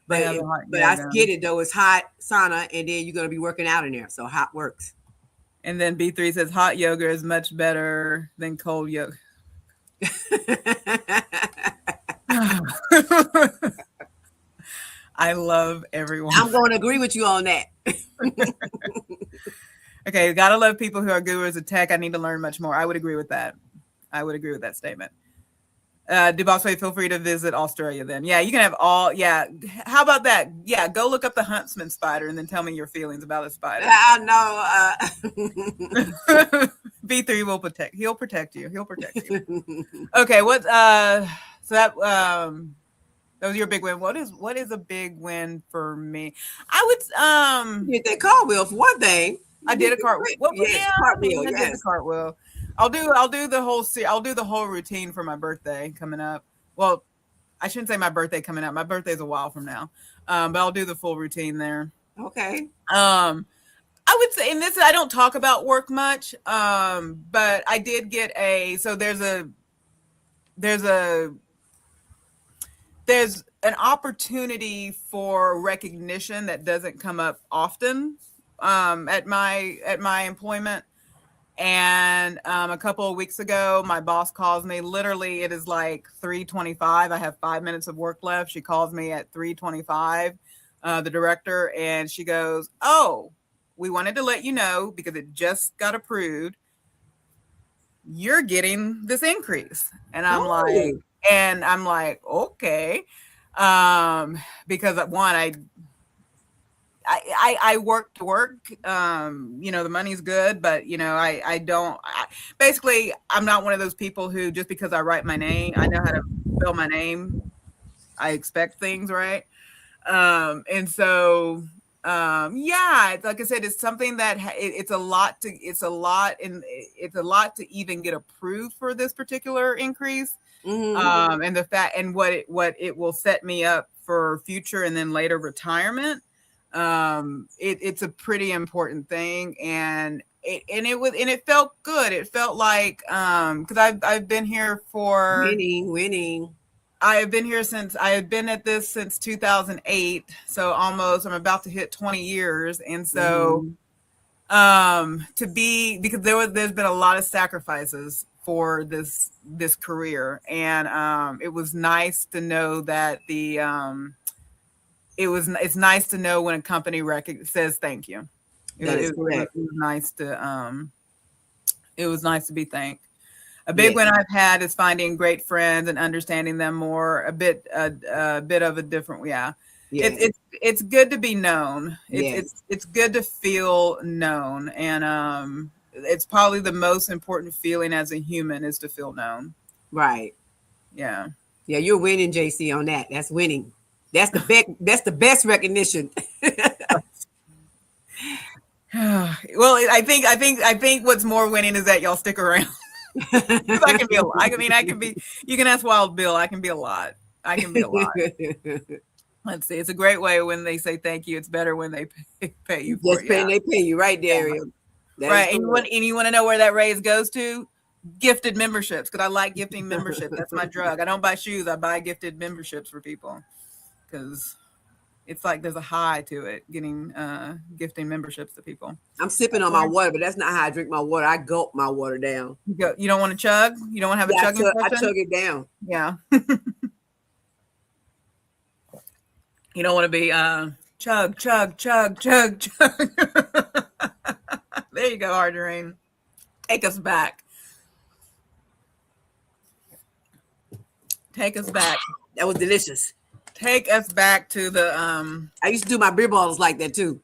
[SPEAKER 2] But I get it though. It's hot sauna, and then you're gonna be working out in there. So Hot Works.
[SPEAKER 1] And then B3 says hot yoga is much better than cold yoga. I love everyone.
[SPEAKER 2] I'm going to agree with you on that.
[SPEAKER 1] Okay, gotta love people who are gurus of tech. I need to learn much more. I would agree with that. I would agree with that statement. Dubosway, feel free to visit Australia then. Yeah, you can have all, yeah. How about that? Yeah, go look up the huntsman spider and then tell me your feelings about a spider.
[SPEAKER 2] I
[SPEAKER 1] know. B3 will protect. He'll protect you. He'll protect you. Okay, what, so that was your big win. What is a big win for me? I would,
[SPEAKER 2] you did that cartwheel for one thing.
[SPEAKER 1] I did a cartwheel. Well,
[SPEAKER 2] yes, cartwheel.
[SPEAKER 1] I did the cartwheel. I'll do the whole routine for my birthday coming up. Well, I shouldn't say my birthday coming up. My birthday's a while from now. But I'll do the full routine there.
[SPEAKER 2] Okay.
[SPEAKER 1] I would say, and this, I don't talk about work much. But I did get there's an opportunity for recognition that doesn't come up often at my employment. And a couple of weeks ago, my boss calls me. Literally, it is like 3:25. I have 5 minutes of work left. She calls me at 3:25, the director, and she goes, "Oh, we wanted to let you know because it just got approved. You're getting this increase." And I'm like, okay, because one, I work to work, the money's good, but basically I'm not one of those people who, just because I write my name, I know how to spell my name, I expect things, right? And so, like I said, it's something that it's a lot to even get approved for this particular increase.
[SPEAKER 2] Mm-hmm.
[SPEAKER 1] And the fact, and what it will set me up for future and then later retirement. It's a pretty important thing, and it felt good. It felt like, because I've been here for
[SPEAKER 2] winning.
[SPEAKER 1] I have been at this since 2008, so almost, I'm about to hit 20 years, and so because there's been a lot of sacrifices for this career, and it was nice to know that it's nice to know when a company says thank you.
[SPEAKER 2] That is correct.
[SPEAKER 1] It was nice to be thanked. A big win I've had is finding great friends and understanding them more. A bit of a different, It's good to be known. It's good to feel known, and it's probably the most important feeling as a human is to feel known.
[SPEAKER 2] Right.
[SPEAKER 1] Yeah.
[SPEAKER 2] Yeah, you're winning, JC, on that. That's winning. That's the best recognition.
[SPEAKER 1] Well, I think what's more winning is that y'all stick around. I can be. You can ask Wild Bill. I can be a lot. Let's see. It's a great way when they say thank you. It's better when they pay you for it.
[SPEAKER 2] They pay you right there.
[SPEAKER 1] Yeah. Right. And you want to know where that raise goes to? Gifted memberships, because I like gifting membership. That's my drug. I don't buy shoes. I buy gifted memberships for people, because it's like there's a high to it, getting gifting memberships to people.
[SPEAKER 2] I'm sipping on my water, but that's not how I drink my water. I gulp my water down.
[SPEAKER 1] You don't want to chug? You don't want to have a chugging session?
[SPEAKER 2] I chug it down.
[SPEAKER 1] Yeah. You don't want to be chug, chug, chug, chug, chug. There you go, Arderine. Take us back. Take us back.
[SPEAKER 2] That was delicious.
[SPEAKER 1] Take us back to the
[SPEAKER 2] I used to do my beer bottles like that too.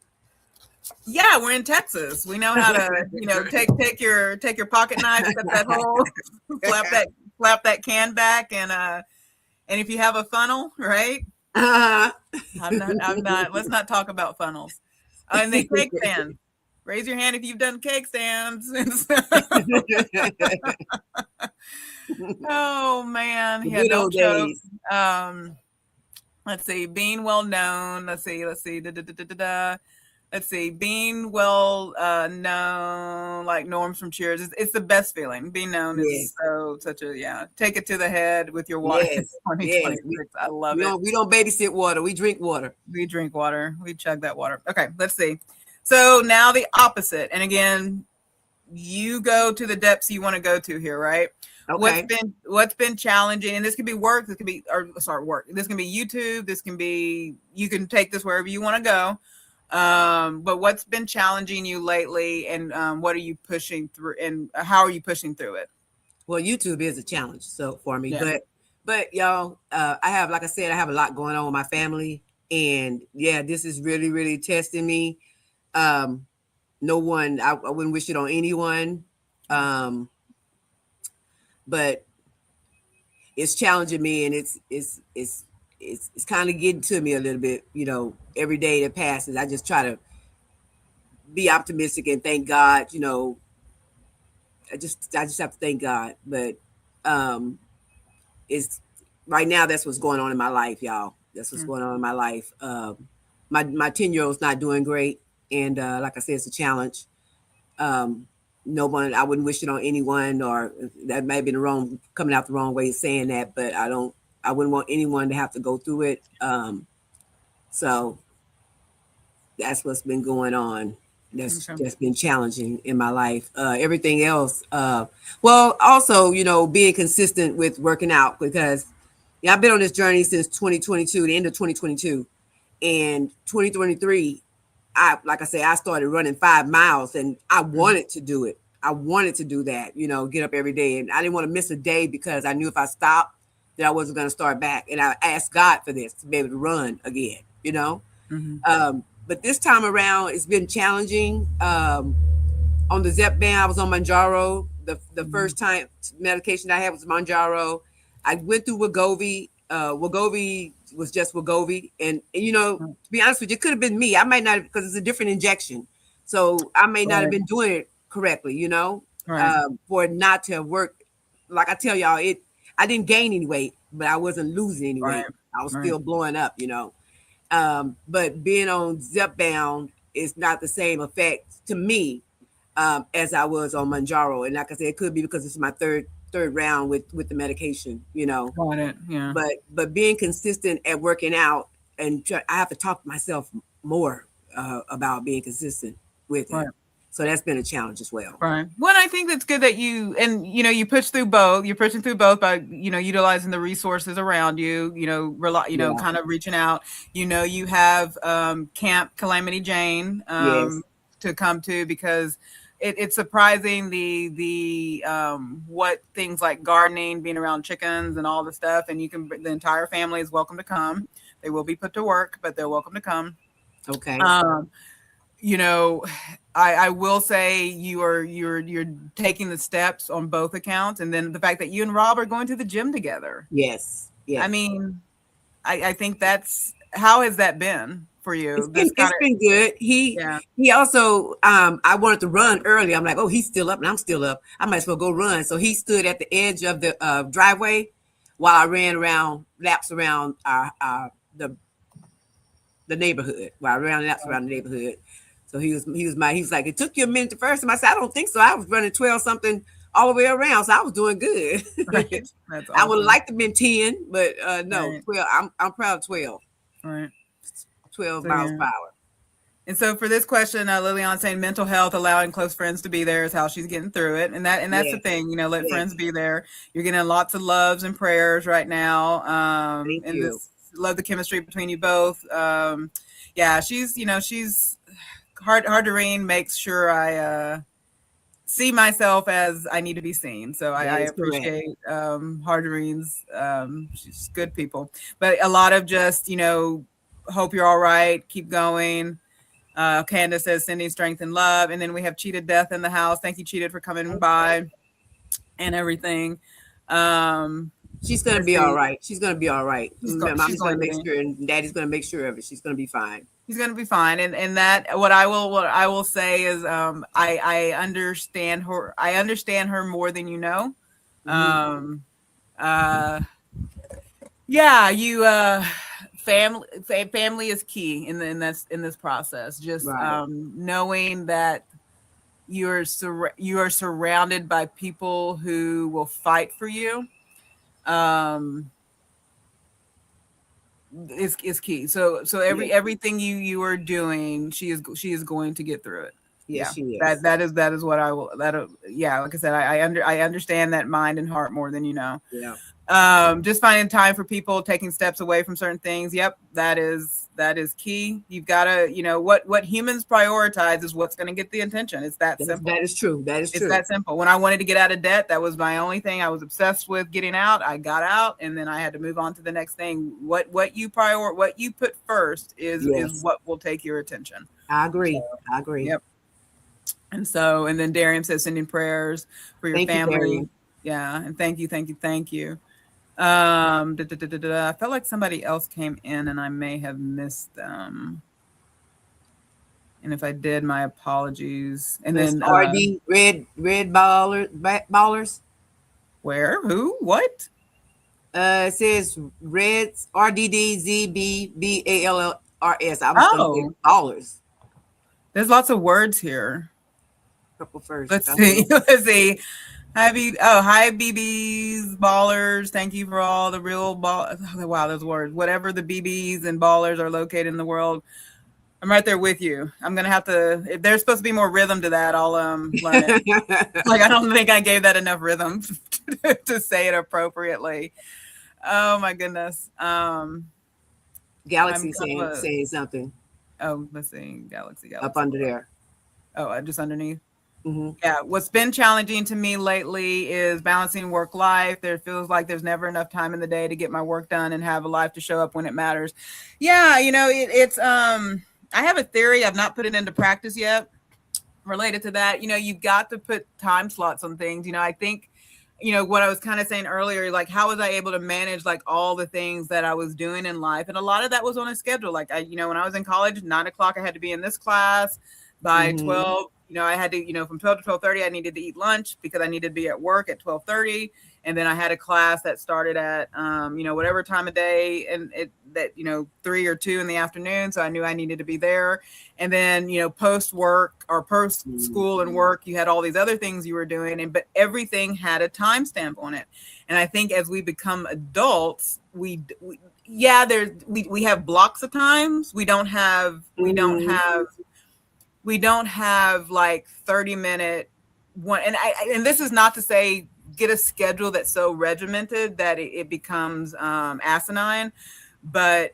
[SPEAKER 1] Yeah, we're in Texas. We know how to, take your pocket knife, cut that hole, flap that can back, and if you have a funnel, right? I'm not. Let's not talk about funnels. And the cake stand. Raise your hand if you've done cake stands. Oh man, yeah,
[SPEAKER 2] good old days.
[SPEAKER 1] Let's see, being well known. Let's see. Let's see, being well known, like Norms from Cheers. It's the best feeling. Being known is such a Take it to the head with your water.
[SPEAKER 2] Yes.
[SPEAKER 1] I love it.
[SPEAKER 2] We don't babysit water. We drink water.
[SPEAKER 1] We drink water. We chug that water. Okay, let's see. So now the opposite. And again, you go to the depths you want to go to here, right?
[SPEAKER 2] Okay.
[SPEAKER 1] What's been challenging, and this could be work, this could be, or sorry, work. This can be YouTube. This can be, you can take this wherever you want to go. But what's been challenging you lately, and what are you pushing through, and how are you pushing through it?
[SPEAKER 2] Well, YouTube is a challenge so for me,
[SPEAKER 1] Yeah.
[SPEAKER 2] but y'all, I have, like I said, I have a lot going on with my family, and yeah, this is really, really testing me. No one, I wouldn't wish it on anyone, but it's challenging me, and it's kind of getting to me a little bit. You know, every day that passes, I just try to be optimistic and thank God. You know, I just have to thank God, but it's right now that's what's going on in my life, y'all. That's what's going on in my life. My 10-year-old's not doing great, and like I said, it's a challenge. No one, I wouldn't wish it on anyone, or that may have been coming out the wrong way of saying that, but I wouldn't want anyone to have to go through it. So that's what's been going on. That's just been challenging in my life. Everything else, well, also, you know, being consistent with working out, because I've been on this journey since 2022, the end of 2022, and 2023. Like I say, I started running 5 miles, and I wanted to do it. I wanted to do that, you know, get up every day, and I didn't want to miss a day, because I knew if I stopped, that I wasn't going to start back. And I asked God for this, to be able to run again, you know. But this time around, it's been challenging. On the Zepbound, I was on Mounjaro. The first time medication I had was Mounjaro. I went through Wegovy. Wegovy was just Wegovy, and you know, to be honest with you, it could have been me. I might not have, because it's a different injection, so I may not have been doing it correctly, you know, for it not to work. Like I tell y'all, I didn't gain any weight, but I wasn't losing any weight. I was still blowing up, you know. But being on Zepbound is not the same effect to me as I was on Mounjaro, and like I said, it could be because it's my third round with the medication, you know.
[SPEAKER 1] Got it. Yeah.
[SPEAKER 2] But being consistent at working out, and I have to talk to myself more about being consistent with it. So that's been a challenge as well.
[SPEAKER 1] Right. Well, I think that's good that you push through both. You're pushing through both by, utilizing the resources around you, kind of reaching out. You have Camp Calamity Jane to come to, because it's surprising the what things like gardening, being around chickens and all the stuff, and the entire family is welcome to come. They will be put to work, but they're welcome to come.
[SPEAKER 2] Okay.
[SPEAKER 1] I will say you're taking the steps on both accounts, and then the fact that you and Rob are going to the gym together.
[SPEAKER 2] Yes.
[SPEAKER 1] I mean, I think how has that been for you?
[SPEAKER 2] It's been good. He also, I wanted to run early. I'm like, oh, he's still up and I'm still up. I might as well go run. So he stood at the edge of the driveway while I ran laps around the neighborhood. While I ran laps around the neighborhood. So he was like, it took you a minute to first. And I said, I don't think so. I was running 12 something all the way around. So I was doing good.
[SPEAKER 1] Right. That's awesome.
[SPEAKER 2] I would have liked to have been 10, but no, 12. I'm proud of 12.
[SPEAKER 1] Right.
[SPEAKER 2] 12 miles per hour.
[SPEAKER 1] And so for this question, Lillian saying mental health, allowing close friends to be there is how she's getting through it. And that's the thing, let friends be there. You're getting lots of loves and prayers right now.
[SPEAKER 2] Thank you.
[SPEAKER 1] Love the chemistry between you both. She's Harderine makes sure I see myself as I need to be seen. So I appreciate Harderine's. She's good people, but a lot of just, hope you're all right. Keep going. Candace says sending strength and love. And then we have Cheated Death in the house. Thank you, Cheated, for coming by and everything.
[SPEAKER 2] She's going to be all right. She's going to be all right. I'm just going to make sure, and Daddy's going to make sure of it. She's going to be fine.
[SPEAKER 1] He's going to be fine. And that, what I will say is, I understand her. I understand her more than you know. Family is key in this process. Just knowing that you are surrounded by people who will fight for you. Is key. So everything you are doing, she is going to get through it.
[SPEAKER 2] Yes,
[SPEAKER 1] Yeah,
[SPEAKER 2] she is.
[SPEAKER 1] that is what I will. Yeah, like I said, I understand that mind and heart more than you know.
[SPEAKER 2] Yeah.
[SPEAKER 1] Just finding time for people, taking steps away from certain things. Yep, that is key. You've got to, what humans prioritize is what's going to get the attention. It's that simple.
[SPEAKER 2] That is true. That is
[SPEAKER 1] It's
[SPEAKER 2] true.
[SPEAKER 1] that simple. When I wanted to get out of debt, that was my only thing. I was obsessed with getting out. I got out, and then I had to move on to the next thing. What you put first is what will take your attention.
[SPEAKER 2] I agree. I agree.
[SPEAKER 1] Yep. And then Darian says sending prayers for your family. Yeah, and thank you. I felt like somebody else came in and I may have missed them. And if I did, my apologies. And then
[SPEAKER 2] RD red ballers.
[SPEAKER 1] Where? Who? What?
[SPEAKER 2] It says Reds RDDZBBALLRS. I was ballers.
[SPEAKER 1] There's lots of words here.
[SPEAKER 2] Purple first.
[SPEAKER 1] Let's see. Hi, BBs, ballers. Thank you for all the real ball. Oh, wow, those words. Whatever the BBs and ballers are located in the world, I'm right there with you. I'm gonna have to. If there's supposed to be more rhythm to that, I'll learn it. Like I don't think I gave that enough rhythm to say it appropriately. Oh my goodness.
[SPEAKER 2] Galaxy saying something.
[SPEAKER 1] Oh, let's see. Galaxy.
[SPEAKER 2] Up under there.
[SPEAKER 1] Oh, just underneath.
[SPEAKER 2] Mm-hmm.
[SPEAKER 1] Yeah, what's been challenging to me lately is balancing work life. There feels like there's never enough time in the day to get my work done and have a life to show up when it matters. Yeah, it's I have a theory. I've not put it into practice yet related to that. You've got to put time slots on things. I think what I was kind of saying earlier, like how was I able to manage like all the things that I was doing in life? And a lot of that was on a schedule. Like when I was in college, 9 o'clock, I had to be in this class. By 12, I had to, from 12 to 12:30, I needed to eat lunch because I needed to be at work at 12:30. And then I had a class that started at, whatever time of day and 3 or 2 in the afternoon. So I knew I needed to be there. And then, post work or post school and work, you had all these other things you were doing, but everything had a timestamp on it. And I think as we become adults, we have blocks of times. We don't have like 30-minute one. And this is not to say get a schedule that's so regimented that it becomes asinine, but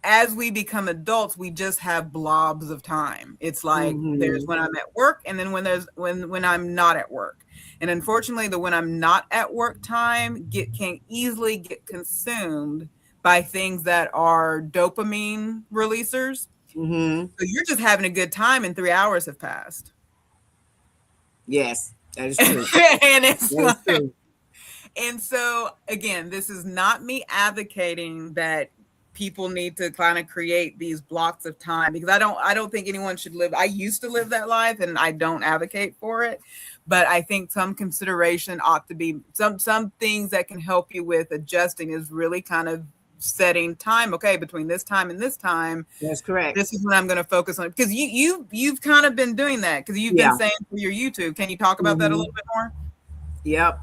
[SPEAKER 1] as we become adults, we just have blobs of time. It's like there's when I'm at work, and then when I'm not at work. And unfortunately, the when I'm not at work time can easily get consumed by things that are dopamine releasers.
[SPEAKER 2] Mm-hmm.
[SPEAKER 1] So you're just having a good time and 3 hours have passed.
[SPEAKER 2] Yes, that is true.
[SPEAKER 1] And it's true. And so again, this is not me advocating that people need to kind of create these blocks of time, because I don't think anyone should live. I used to live that life and I don't advocate for it, but I think some consideration ought to be some things that can help you with adjusting is really kind of setting time. Okay, between this time and this time,
[SPEAKER 2] that's correct.
[SPEAKER 1] This is what I'm going to focus on, because you've kind of been doing that because you've been saying for your YouTube. Can you talk about that a little bit more?
[SPEAKER 2] Yep.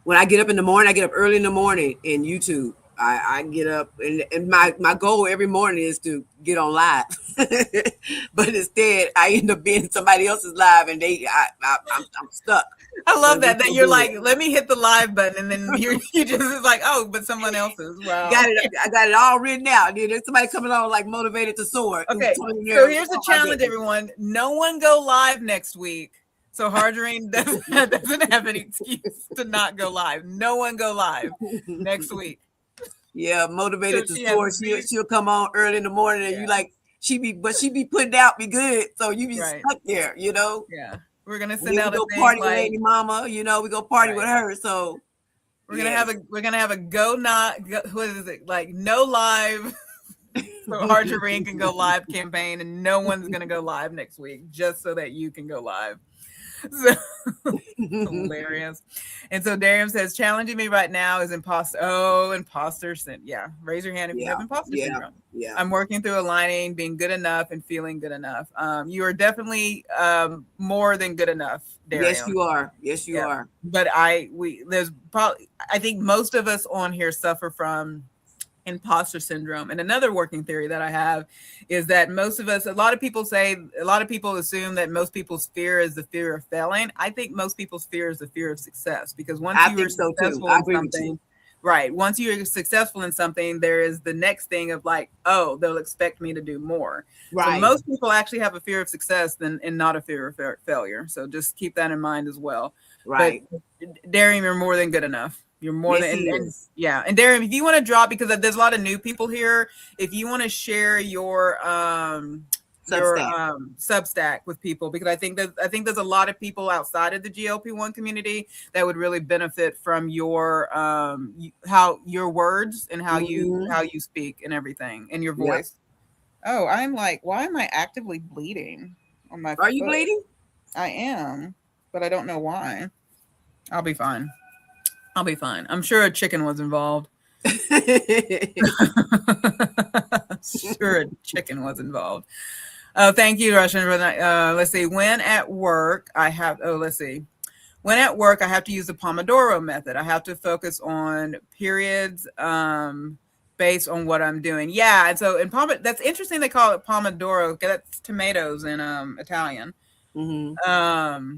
[SPEAKER 2] When I get up in the morning, I get up early in the morning in YouTube. I get up and my goal every morning is to get on live, but instead I end up being somebody else's live, and I'm stuck.
[SPEAKER 1] I love that you're like, let me hit the live button, and then you just is like, oh, but someone else's. Wow.
[SPEAKER 2] I got it all written out. There's somebody coming on like motivated to soar.
[SPEAKER 1] Okay, so here's the challenge, everyone. No one go live next week. So Harjarine doesn't have any excuse to not go live. No one go live next week.
[SPEAKER 2] Yeah, motivated to soar. She'll come on early in the morning, and you like she be putting out me good, so you be stuck there,
[SPEAKER 1] Yeah, we're gonna send out
[SPEAKER 2] a party with Lady Mama. We go party with her. So
[SPEAKER 1] we're gonna have a what is it, like no live? So Harjarine can go live campaign, and no one's gonna go live next week just so that you can go live. So hilarious. And so Darian says, challenging me right now is imposter syndrome. Yeah, raise your hand if you have imposter syndrome.
[SPEAKER 2] Yeah,
[SPEAKER 1] I'm working through aligning being good enough and feeling good enough. You are definitely more than good enough, Darian.
[SPEAKER 2] Yes, you are.
[SPEAKER 1] But I think most of us on here suffer from imposter syndrome. And another working theory that I have is that most of us, a lot of people assume that most people's fear is the fear of failing. I think most people's fear is the fear of success, because once
[SPEAKER 2] I
[SPEAKER 1] you are
[SPEAKER 2] think so too.
[SPEAKER 1] successful
[SPEAKER 2] I
[SPEAKER 1] in
[SPEAKER 2] agree with you.
[SPEAKER 1] something, right? Once you're successful in something, there is the next thing of like, oh, they'll expect me to do more. So
[SPEAKER 2] Right.
[SPEAKER 1] most people actually have a fear of success and not a fear of failure. So just keep that in mind as well.
[SPEAKER 2] Right.
[SPEAKER 1] But Darian, you're more than good enough. You're more
[SPEAKER 2] Yes,
[SPEAKER 1] than,
[SPEAKER 2] he
[SPEAKER 1] and
[SPEAKER 2] is.
[SPEAKER 1] yeah. And Darian, if you want to drop, because there's a lot of new people here, if you want to share your
[SPEAKER 2] Substack.
[SPEAKER 1] Substack with people, because I think there's a lot of people outside of the GLP-1 community that would really benefit from your how your words and how you speak and everything and your
[SPEAKER 2] Yep.
[SPEAKER 1] voice. Oh, I'm like, why am I actively bleeding on my
[SPEAKER 2] Are you
[SPEAKER 1] foot?
[SPEAKER 2] bleeding?
[SPEAKER 1] I am, but I don't know why. I'll be fine. I'll be fine. I'm sure a chicken was involved. Sure, a chicken was involved. Oh, thank you, Russian. Let's see. When at work, I have to use the Pomodoro method. I have to focus on periods based on what I'm doing. Yeah, and so that's interesting. They call it Pomodoro. That's tomatoes in Italian.
[SPEAKER 2] Mm-hmm.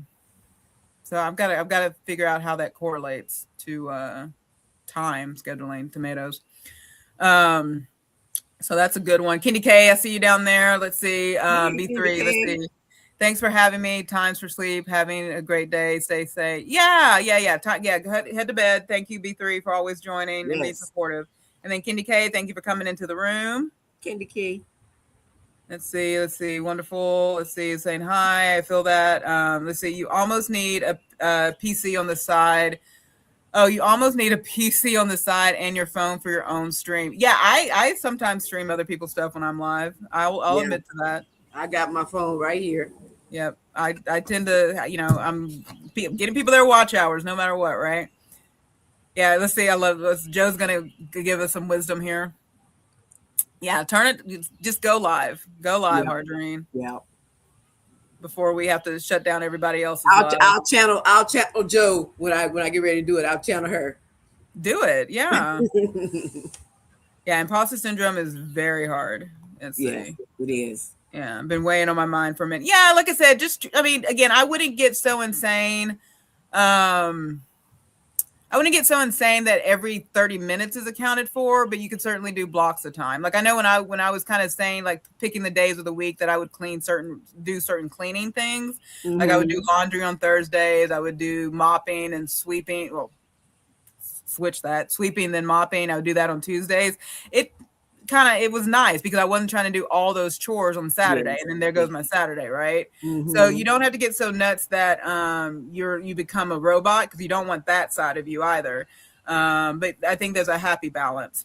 [SPEAKER 1] So I've got to figure out how that correlates to time scheduling tomatoes. So that's a good one. Kenny K, I see you down there. Let's see. B3, let's see. Thanks for having me. Times for sleep. Having a great day. Stay safe. Yeah. Go ahead, head to bed. Thank you, B3, for always joining and being supportive. And then Kenny K, thank you for coming into the room.
[SPEAKER 2] Kenny K.
[SPEAKER 1] Let's see. Wonderful. Let's see. Saying hi. I feel that. Let's see. You almost need a PC on the side. Oh, you almost need a PC on the side and your phone for your own stream. Yeah, I sometimes stream other people's stuff when I'm live. I'll admit to that.
[SPEAKER 2] I got my phone right here.
[SPEAKER 1] Yep. I tend to, I'm getting people their watch hours no matter what, right? Yeah, let's see. I love this. Joe's going to give us some wisdom here. Yeah, just go live. Go live, Ardreen.
[SPEAKER 2] Yeah.
[SPEAKER 1] Before we have to shut down everybody else's.
[SPEAKER 2] I'll channel Joe when I get ready to do it. I'll channel her.
[SPEAKER 1] Do it, yeah. Yeah, imposter syndrome is very hard.
[SPEAKER 2] It is.
[SPEAKER 1] Yeah, I've been weighing on my mind for a minute. Yeah, like I said, again, I wouldn't get so insane. I wouldn't get so insane that every 30 minutes is accounted for, but you could certainly do blocks of time. Like I know when I was kind of saying, like, picking the days of the week that I would do certain cleaning things. Mm-hmm. Like I would do laundry on Thursdays. I would do mopping and sweeping. Well, switch that, sweeping, then mopping. I would do that on Tuesdays. It was nice because I wasn't trying to do all those chores on Saturday, and then there goes my Saturday, right? Mm-hmm. So you don't have to get so nuts that you become a robot, because you don't want that side of you either. But I think there's a happy balance.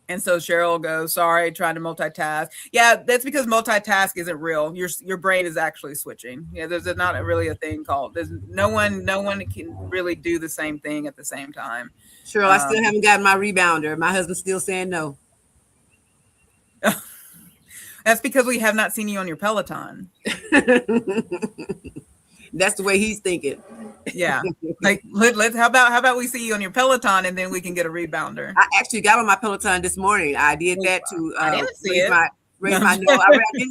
[SPEAKER 1] And so Cheryl goes, sorry, trying to multitask. Yeah, that's because multitask isn't real. Your brain is actually switching. Yeah, there's not really a thing called. There's no one can really do the same thing at the same time.
[SPEAKER 2] Cheryl, I still haven't gotten my rebounder. My husband's still saying no.
[SPEAKER 1] That's because we have not seen you on your Peloton.
[SPEAKER 2] That's the way he's thinking.
[SPEAKER 1] Yeah. Like how about we see you on your Peloton and then we can get a rebounder.
[SPEAKER 2] I actually got on my Peloton this morning. I did that to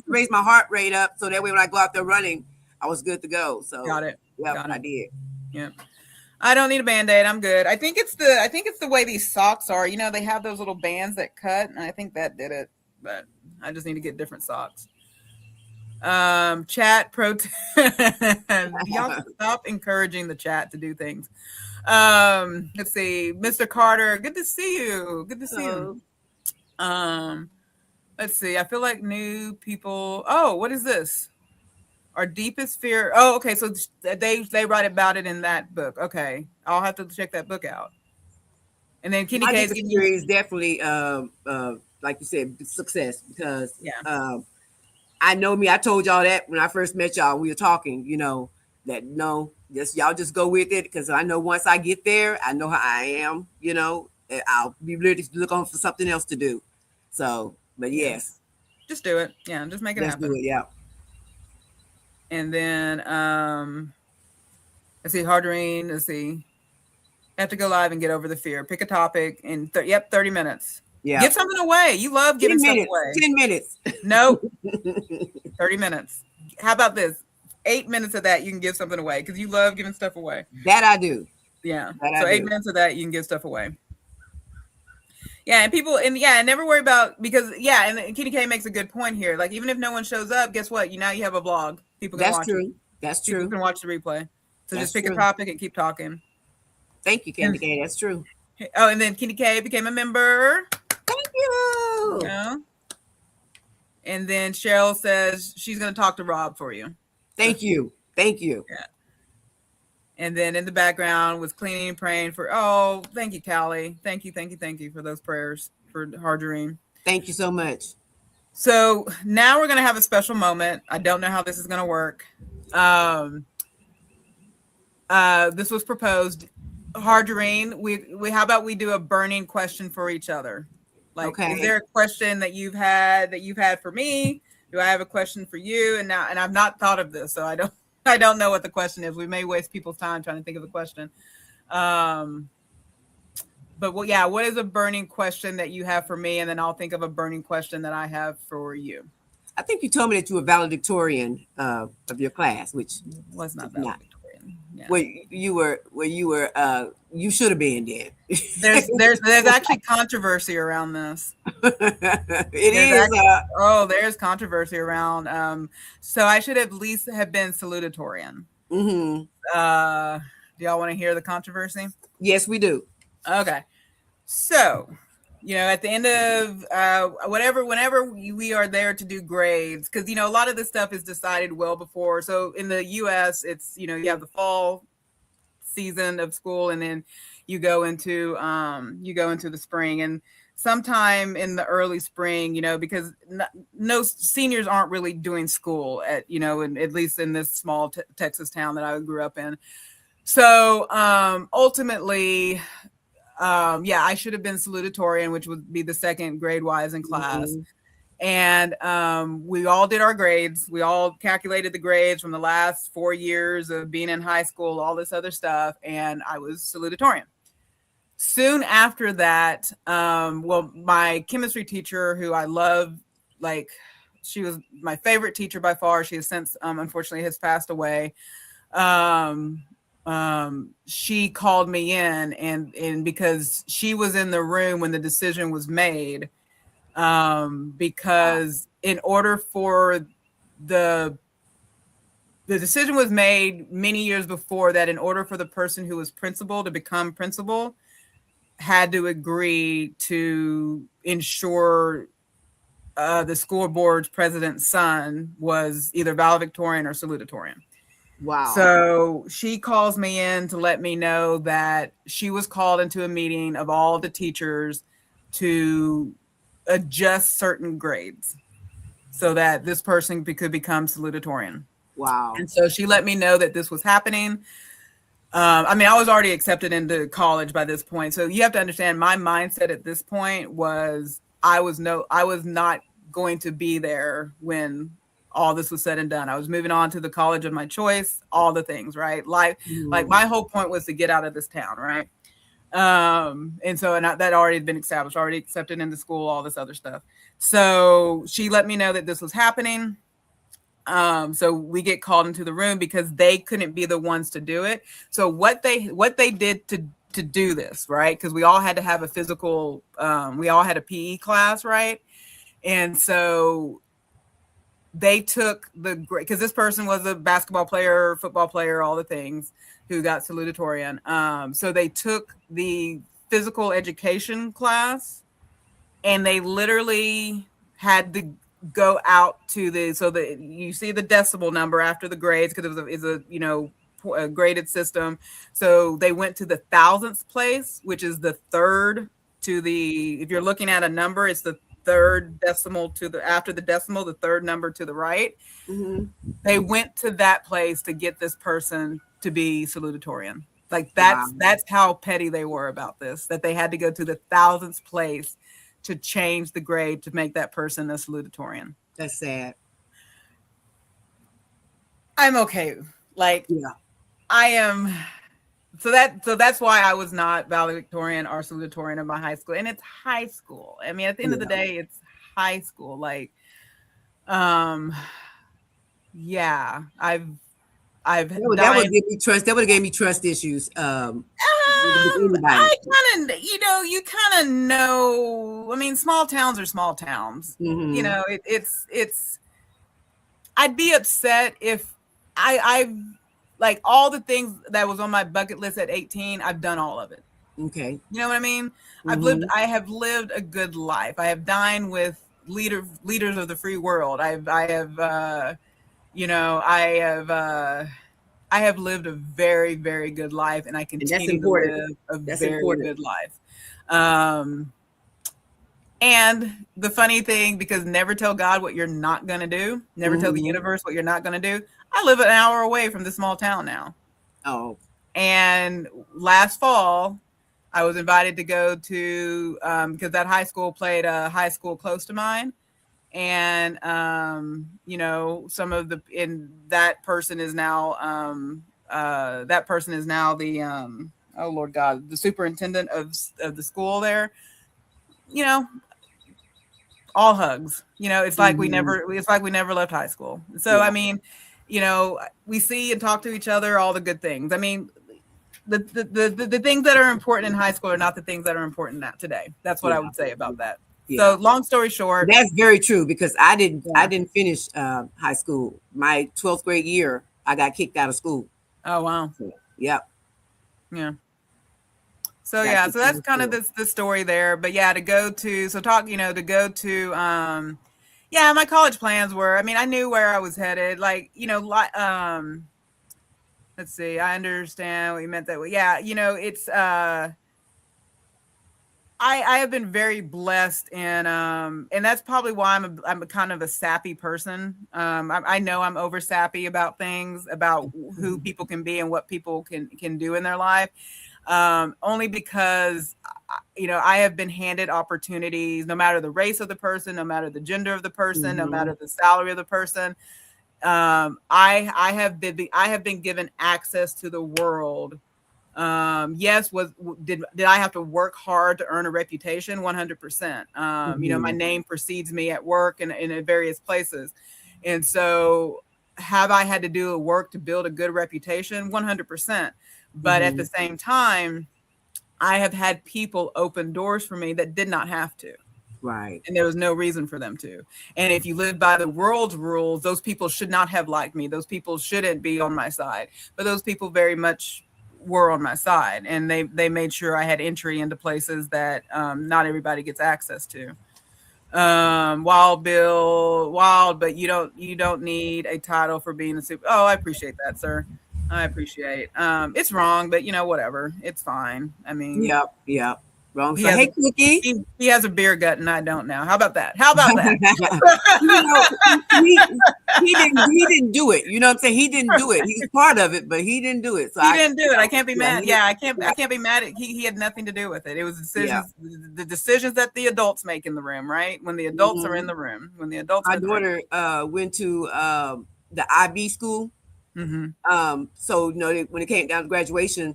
[SPEAKER 2] raise my heart rate up, so that way when I go out there running, I was good to go. So
[SPEAKER 1] got it.
[SPEAKER 2] I did.
[SPEAKER 1] Yeah. I don't need a Band-Aid. I'm good. I think it's the way these socks are. They have those little bands that cut, and I think that did it. But I just need to get different socks. Chat protest. Y'all stop encouraging the chat to do things. Let's see. Mr. Carter, good to see you. Good to see you. Let's see. I feel like new people. Oh, what is this? Our deepest fear. Oh, okay. So they write about it in that book. Okay. I'll have to check that book out. And then Kenny K
[SPEAKER 2] is definitely like you said, success, because I know me. I told y'all that when I first met y'all, we were talking, that y'all just go with it, because I know once I get there, I know how I am, I'll be ready to look on for something else to do. So, but yes.
[SPEAKER 1] Just do it. Yeah, just make it happen.
[SPEAKER 2] Do it, yeah.
[SPEAKER 1] And then let's see, Hardreen, I have to go live and get over the fear. Pick a topic in 30 minutes.
[SPEAKER 2] Yeah.
[SPEAKER 1] Give something away. You love
[SPEAKER 2] 10
[SPEAKER 1] giving stuff
[SPEAKER 2] minutes.
[SPEAKER 1] away.
[SPEAKER 2] 10 minutes.
[SPEAKER 1] Nope. 30 minutes. How about this? 8 minutes of that you can give something away because you love giving stuff away.
[SPEAKER 2] That I do.
[SPEAKER 1] Yeah.
[SPEAKER 2] That
[SPEAKER 1] So
[SPEAKER 2] I
[SPEAKER 1] 8
[SPEAKER 2] do.
[SPEAKER 1] minutes of that you can give stuff away. Yeah, and people, and yeah, never worry about, because yeah, and Kitty K makes a good point here. Like, even if no one shows up, guess what? You have a vlog. People can
[SPEAKER 2] That's
[SPEAKER 1] watch
[SPEAKER 2] true.
[SPEAKER 1] it.
[SPEAKER 2] That's
[SPEAKER 1] People
[SPEAKER 2] true.
[SPEAKER 1] can watch the replay. So
[SPEAKER 2] That's
[SPEAKER 1] just pick
[SPEAKER 2] true.
[SPEAKER 1] a topic and keep talking.
[SPEAKER 2] Thank you, Candy K. That's true.
[SPEAKER 1] Oh, and then Kitty K became a member.
[SPEAKER 2] Thank you.
[SPEAKER 1] Yeah. And then Cheryl says she's going to talk to Rob for you.
[SPEAKER 2] Thank you. Thank you.
[SPEAKER 1] Yeah. And then in the background was cleaning and praying for, oh, thank you, Callie. Thank you for those prayers for Harjareen.
[SPEAKER 2] Thank you so much.
[SPEAKER 1] So now we're going to have a special moment. I don't know how this is going to work. This was proposed. Harjareen, we how about we do a burning question for each other? Like,
[SPEAKER 2] Okay.
[SPEAKER 1] Is there a question that you've had for me? Do I have a question for you? And I've not thought of this, so I don't know what the question is. We may waste people's time trying to think of a question. But what is a burning question that you have for me? And then I'll think of a burning question that I have for you.
[SPEAKER 2] I think you told me that you were valedictorian of your class, which
[SPEAKER 1] was not valedictorian. Yeah.
[SPEAKER 2] You should have been then.
[SPEAKER 1] There's actually controversy around this. There's controversy around. So I should at least have been salutatorian.
[SPEAKER 2] Mm-hmm.
[SPEAKER 1] Do y'all want to hear the controversy?
[SPEAKER 2] Yes, we do.
[SPEAKER 1] Okay. So, at the end of whenever we are there to do grades, because a lot of this stuff is decided well before. So in the U.S., it's you have the fall season of school, and then you go into the spring, and sometime in the early spring, because no seniors aren't really doing school at least in this small Texas town that I grew up in. So ultimately. I should have been salutatorian, which would be the second grade wise in class. Mm-hmm. And we all did our grades. We all calculated the grades from the last 4 years of being in high school, all this other stuff. And I was salutatorian. Soon after that, my chemistry teacher, who I love, she was my favorite teacher by far. She has since, unfortunately, has passed away. She called me in and because she was in the room when the decision was made, because in order for the decision was made many years before that, in order for the person who was principal to become principal, had to agree to ensure the school board's president's son was either valedictorian or salutatorian.
[SPEAKER 2] Wow.
[SPEAKER 1] So she calls me in to let me know that she was called into a meeting of all the teachers to adjust certain grades so that this person could become salutatorian.
[SPEAKER 2] Wow.
[SPEAKER 1] And so she let me know that this was happening. I was already accepted into college by this point. So you have to understand my mindset at this point was I was not going to be there when all this was said and done. I was moving on to the college of my choice, all the things, right? Like my whole point was to get out of this town, right? That already had been established, already accepted into school, all this other stuff. So she let me know that this was happening. So we get called into the room because they couldn't be the ones to do it. So what they did to do this, right? Because we all had to have a physical, we all had a PE class, right? And so they took because this person was a basketball player, football player, all the things, who got salutatorian. So they took the physical education class and they literally had to go out to you see the decimal number after the grades because it's a graded system. So they went to the thousandth place, which is the third if you're looking at a number, it's the third decimal after the decimal, the third number to the right. Mm-hmm. They went to that place to get this person to be salutatorian. That's how petty they were about this, that they had to go to the thousandth place to change the grade to make that person a salutatorian.
[SPEAKER 2] That's sad.
[SPEAKER 1] I'm okay. I am. So that's why I was not valedictorian or salutatorian of my high school, and it's high school. I mean, at the end of the day, it's high school. Like, yeah, I've
[SPEAKER 2] that would give me trust. That would have gave me trust issues.
[SPEAKER 1] I kind of, you kind of know. I mean, small towns are small towns.
[SPEAKER 2] Mm-hmm.
[SPEAKER 1] You know, it's. I'd be upset if I've like all the things that was on my bucket list at 18. I've done all of it.
[SPEAKER 2] Okay.
[SPEAKER 1] You know what I mean?
[SPEAKER 2] Mm-hmm.
[SPEAKER 1] I have lived a good life. I have dined with leaders of the free world. I have lived a very, very good life, and I continue to live a very good life. And the funny thing, because never tell God what you're not going to do, never tell the universe what you're not going to do. I live an hour away from the small town now.
[SPEAKER 2] Oh.
[SPEAKER 1] And last fall, I was invited to go to, because that high school played a high school close to mine. And, some of that person is now the, oh Lord God, the superintendent of the school there. All hugs. It's like we never left high school. So yeah. I mean, we see and talk to each other, all the good things. I mean, the things that are important in high school are not the things that are important now today. That's what I would say about that. Yeah. So long story short,
[SPEAKER 2] that's very true, because I didn't finish high school. My 12th grade year, I got kicked out of school.
[SPEAKER 1] Oh wow.
[SPEAKER 2] So, yep.
[SPEAKER 1] Yeah. So yeah, so that's kind of the story there. But yeah, my college plans were, I mean, I knew where I was headed. Like, let's see, I understand what you meant that way. Yeah, it's I have been very blessed, and that's probably why I'm a kind of a sappy person. I know I'm over sappy about things, about who people can be and what people can do in their life. Only because, I have been handed opportunities, no matter the race of the person, no matter the gender of the person, no matter the salary of the person. I have been given access to the world. Yes, did I have to work hard to earn a reputation? 100%. My name precedes me at work and in various places. And so have I had to do the work to build a good reputation? 100%. But at the same time, I have had people open doors for me that did not have to.
[SPEAKER 2] Right.
[SPEAKER 1] And there was no reason for them to. And if you live by the world's rules, those people should not have liked me. Those people shouldn't be on my side. But those people very much were on my side. And they made sure I had entry into places that not everybody gets access to. Wild Bill, but you don't need a title for being a super. Oh, I appreciate that, sir. I appreciate. It's wrong, but whatever. It's fine. I mean,
[SPEAKER 2] yep. Wrong. So, hey, Cookie.
[SPEAKER 1] He has a beer gut, and I don't now. How about that?
[SPEAKER 2] He didn't do it. You know what I'm saying? He didn't do it. He's part of it, but he didn't do it. So
[SPEAKER 1] he didn't do it. I can't be mad. Yeah, I can't be mad at. He had nothing to do with it. It was decisions. Yeah. The decisions that the adults make in the room, right? When the adults are in the room. When the adults.
[SPEAKER 2] My daughter went to the IB school. So when it came down to graduation,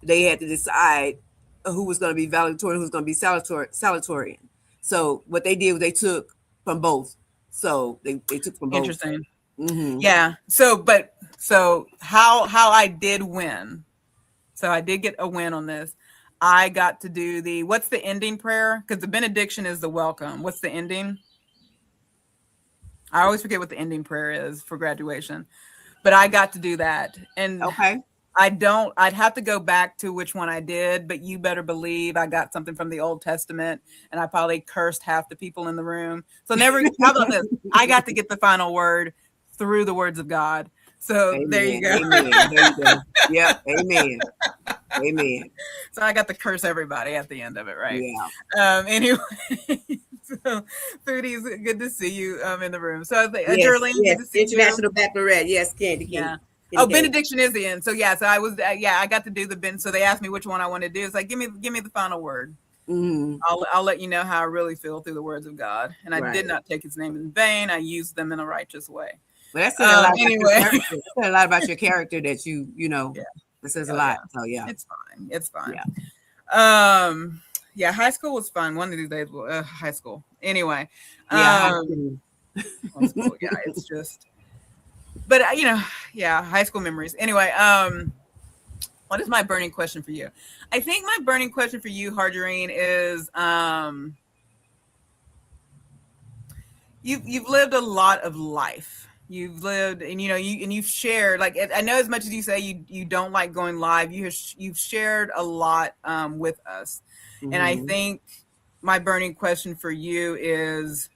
[SPEAKER 2] they had to decide who was going to be valedictorian, who was going to be salutatorian. So what they did was they took from both. So they took from both.
[SPEAKER 1] Interesting. Yeah. So how I did win. So I did get a win on this. I got to do what's the ending prayer? Because the benediction is the welcome. What's the ending? I always forget what the ending prayer is for graduation. But I got to do that. And
[SPEAKER 2] okay.
[SPEAKER 1] I'd have to go back to which one I did, but you better believe I got something from the Old Testament, and I probably cursed half the people in the room. So how about this? I got to get the final word through the words of God. So amen. There you go.
[SPEAKER 2] Amen. There you go. Yep. Amen.
[SPEAKER 1] So I got to curse everybody at the end of it, right?
[SPEAKER 2] Yeah.
[SPEAKER 1] Anyway. So, Foodies, good to see you in the room. So, Jerlene,
[SPEAKER 2] yes.
[SPEAKER 1] good to see
[SPEAKER 2] International Bachelorette. Yes, Candy.
[SPEAKER 1] Yeah. Benediction is the end. So yeah, so I was I got to do the ben. So they asked me which one I want to do. It's like give me the final word. I'll let you know how I really feel through the words of God. And I did not take His name in vain. I used them in a righteous way.
[SPEAKER 2] But that's a lot about your character that you know.
[SPEAKER 1] Yeah.
[SPEAKER 2] It says a
[SPEAKER 1] Oh,
[SPEAKER 2] lot.
[SPEAKER 1] yeah.
[SPEAKER 2] So yeah.
[SPEAKER 1] It's fine. It's fine.
[SPEAKER 2] Yeah.
[SPEAKER 1] Yeah, high school was fun. One of these days, high school. Anyway,
[SPEAKER 2] Yeah.
[SPEAKER 1] high school. Yeah, it's just, but yeah, high school memories. Anyway, what is my burning question for you? I think my burning question for you, Harjarine, is you've lived a lot of life. You've lived, and you've shared. Like, I know, as much as you say you don't like going live, you've shared a lot with us, and I think my burning question for you is,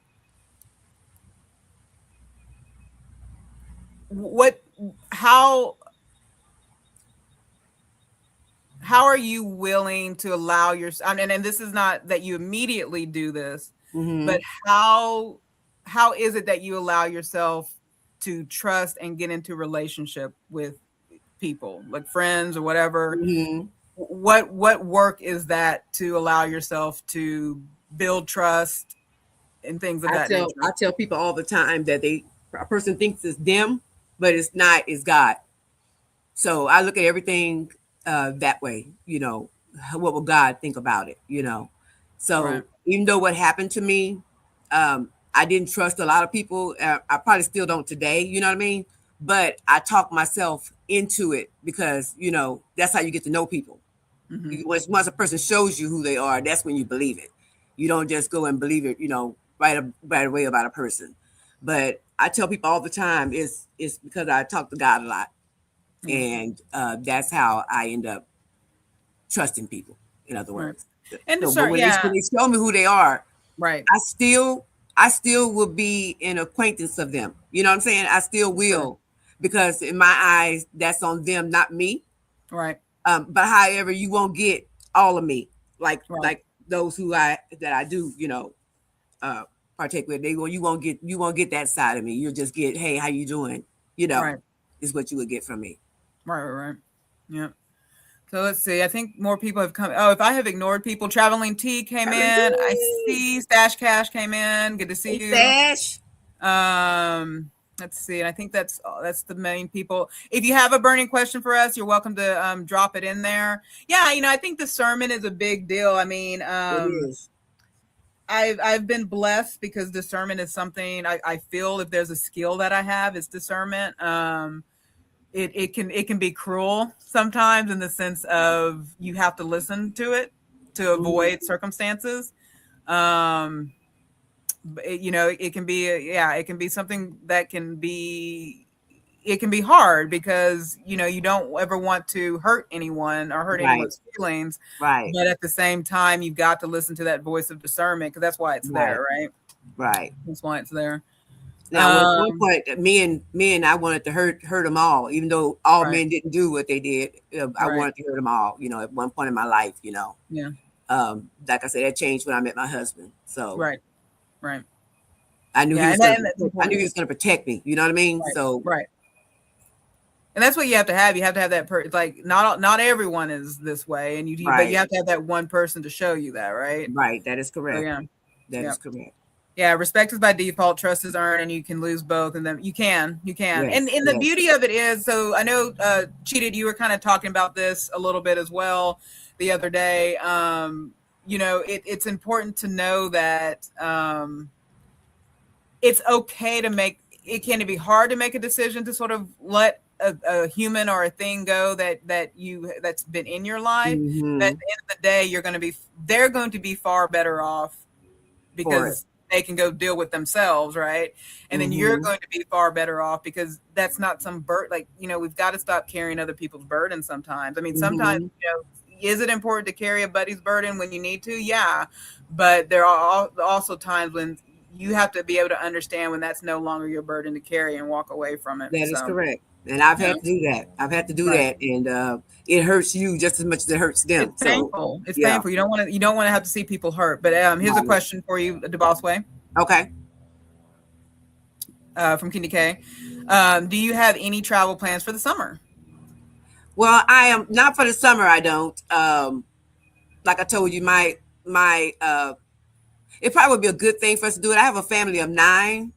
[SPEAKER 1] how are you willing to allow yourself, and this is not that you immediately do this, but how is it that you allow yourself to trust and get into relationship with people, like friends or whatever? What work is that to allow yourself to build trust and things of that nature?
[SPEAKER 2] I tell people all the time that a person thinks it's them, but it's not, it's God. So I look at everything that way, what will God think about it, So
[SPEAKER 1] Right.
[SPEAKER 2] even though what happened to me, I didn't trust a lot of people. I probably still don't today, you know what I mean? But I talk myself into it because, that's how you get to know people. Once a person shows you who they are, that's when you believe it. You don't just go and believe it, right away about a person. But I tell people all the time, it's because I talk to God a lot. And that's how I end up trusting people, in other words.
[SPEAKER 1] Right. And
[SPEAKER 2] so, but when they show me who they are,
[SPEAKER 1] right,
[SPEAKER 2] I still will be an acquaintance of them. You know what I'm saying? I still will, because in my eyes, that's on them, not me.
[SPEAKER 1] Right.
[SPEAKER 2] But however, you won't get all of me, like those that I do, partake with. You won't get that side of me. You'll just get, hey, how you doing? Is what you would get from me.
[SPEAKER 1] Right. Yeah. So let's see. I think more people have come. Oh, if I have ignored people, Traveling T came in. I see Stash Cash came in. Good to see you.
[SPEAKER 2] Stash.
[SPEAKER 1] Let's see. And I think that's the main people. If you have a burning question for us, you're welcome to drop it in there. Yeah, I think discernment is a big deal. I mean,
[SPEAKER 2] it is.
[SPEAKER 1] I've been blessed because discernment is something I feel, if there's a skill that I have, it's discernment. It can be cruel sometimes, in the sense of you have to listen to it to avoid circumstances. It can be it can be something that can be hard, because you don't ever want to hurt anyone or hurt anyone's feelings,
[SPEAKER 2] right?
[SPEAKER 1] But at the same time, you've got to listen to that voice of discernment, because that's why it's there,
[SPEAKER 2] right?
[SPEAKER 1] That's why it's there.
[SPEAKER 2] Now, at one point, me and I wanted to hurt them all, even though all men didn't do what they did. I wanted to hurt them all, at one point in my life,
[SPEAKER 1] Yeah.
[SPEAKER 2] Like I said, that changed when I met my husband. So
[SPEAKER 1] right.
[SPEAKER 2] I knew he was going to protect me. You know what I mean?
[SPEAKER 1] Right. And that's what you have to have. You have to have that like not everyone is this way, and but you have to have that one person to show you that, right?
[SPEAKER 2] Right. That is correct.
[SPEAKER 1] So,
[SPEAKER 2] that is correct.
[SPEAKER 1] Yeah, respect is by default, trust is earned, and you can lose both, and then you can. Yes, and the beauty of it is, so I know, Cheated, you were kind of talking about this a little bit as well the other day. It's important to know that it's okay to make. It can be hard to make a decision to sort of let a human or a thing go that's been in your life. But at the end of the day, they're going to be far better off, because they can go deal with themselves, right? And then you're going to be far better off, because that's not some burden. Like, we've got to stop carrying other people's burdens sometimes. I mean, sometimes, is it important to carry a buddy's burden when you need to? Yeah. But there are also times when you have to be able to understand when that's no longer your burden to carry and walk away from it.
[SPEAKER 2] That is correct. And I've had to do that. And it hurts you just as much as it hurts them.
[SPEAKER 1] It's painful. It's painful. You don't want to have to see people hurt. But here's a question for you, DeBoss Way.
[SPEAKER 2] Okay.
[SPEAKER 1] From Kenny K. Do you have any travel plans for the summer?
[SPEAKER 2] Well, I am not for the summer. I don't. Like I told you, my it probably would be a good thing for us to do it. I have a family of 9.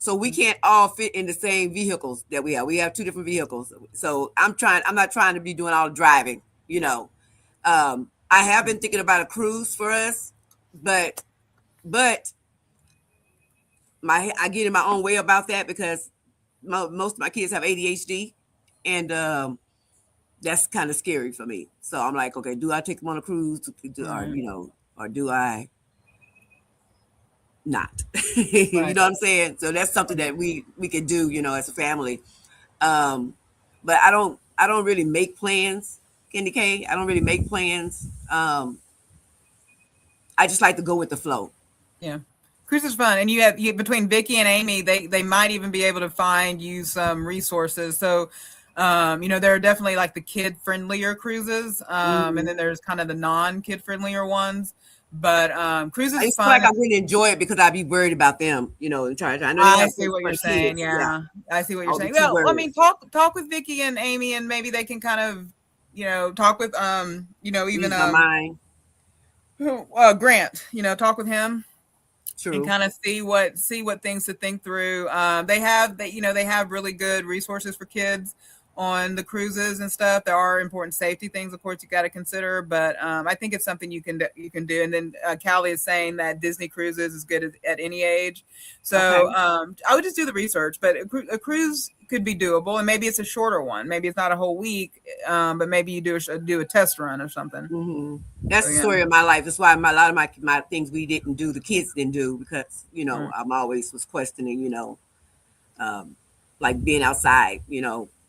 [SPEAKER 2] So we can't all fit in the same vehicles that we have. We have two different vehicles. So I'm not trying to be doing all the driving, you know. I have been thinking about a cruise for us, but I get in my own way about that because most of my kids have ADHD, and that's kind of scary for me. So I'm like, okay, do I take them on a cruise, or or do I not? You know what I'm saying? So that's something that we could do, as a family. But I don't really make plans, Candy K. I don't really make plans. I just like to go with the flow.
[SPEAKER 1] Yeah. Cruise is fun. And you between Vicky and Amy, they might even be able to find you some resources. So, there are definitely like the kid friendlier cruises. And then there's kind of the non-kid friendlier ones. But cruises
[SPEAKER 2] I
[SPEAKER 1] is
[SPEAKER 2] feel
[SPEAKER 1] fun.
[SPEAKER 2] like I really enjoy it because I'd be worried about them, and trying to.
[SPEAKER 1] I see what you're saying. Yeah. I see what you're saying. Well, I mean, talk with Vicky and Amy, and maybe they can kind of, talk with even
[SPEAKER 2] mind.
[SPEAKER 1] Grant, talk with him.
[SPEAKER 2] True.
[SPEAKER 1] And kind of see what things to think through. They have really good resources for kids on the cruises and stuff. There are important safety things, of course, you got to consider, but I think it's something you can do. And then Callie is saying that Disney cruises is good at any age. So I would just do the research, but a cruise could be doable, and maybe it's a shorter one. Maybe it's not a whole week, but maybe you do a test run or something.
[SPEAKER 2] Mm-hmm. That's the story of my life. That's why a lot of my things we didn't do, the kids didn't do, because I'm always was questioning, like being outside.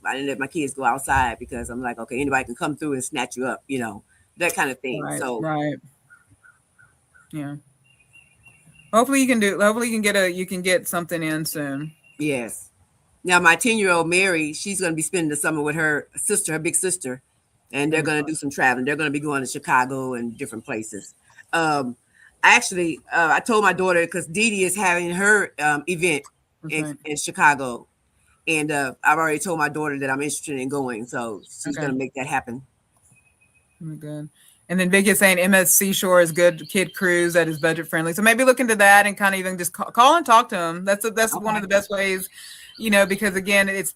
[SPEAKER 2] I didn't let my kids go outside because I'm like, okay, anybody can come through and snatch you up, that kind of thing.
[SPEAKER 1] Right. Yeah. Hopefully you can get something in soon.
[SPEAKER 2] Yes. Now my 10-year-old Mary, she's going to be spending the summer with her sister, her big sister, and they're going to do some traveling. They're going to be going to Chicago and different places. I told my daughter, because Dee Dee is having her event in Chicago. And I've already told my daughter that I'm interested in going. So she's going to make that happen.
[SPEAKER 1] Good. And then Vicky is saying MS Seashore is good kid cruise that is budget friendly. So maybe look into that and kind of even just call and talk to them. That's one of the best ways, because again, it's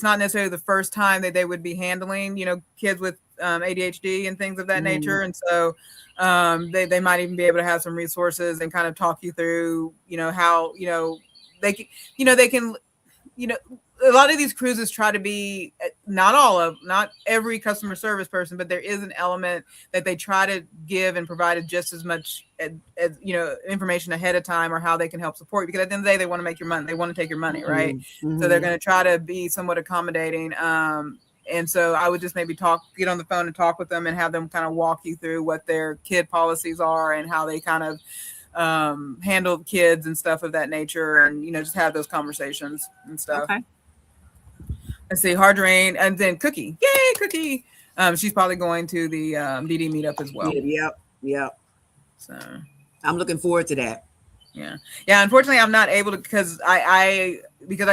[SPEAKER 1] not necessarily the first time that they would be handling, kids with ADHD and things of that nature. And so they might even be able to have some resources and kind of talk you through, how, they can, a lot of these cruises try to be not every customer service person, but there is an element that they try to give and provide just as much as information ahead of time, or how they can help support you. Because at the end of the day, they want to make your money. They want to take your money, right? Mm-hmm. So they're going to try to be somewhat accommodating. And so I would just maybe get on the phone and talk with them and have them kind of walk you through what their kid policies are and how they kind of handle kids and stuff of that nature, and just have those conversations and stuff. Okay. Let's see, Hard Rain, and then Cookie. Yay, Cookie! She's probably going to the DD meetup as well.
[SPEAKER 2] Yep.
[SPEAKER 1] So
[SPEAKER 2] I'm looking forward to that.
[SPEAKER 1] Yeah. Unfortunately, I'm not able to because I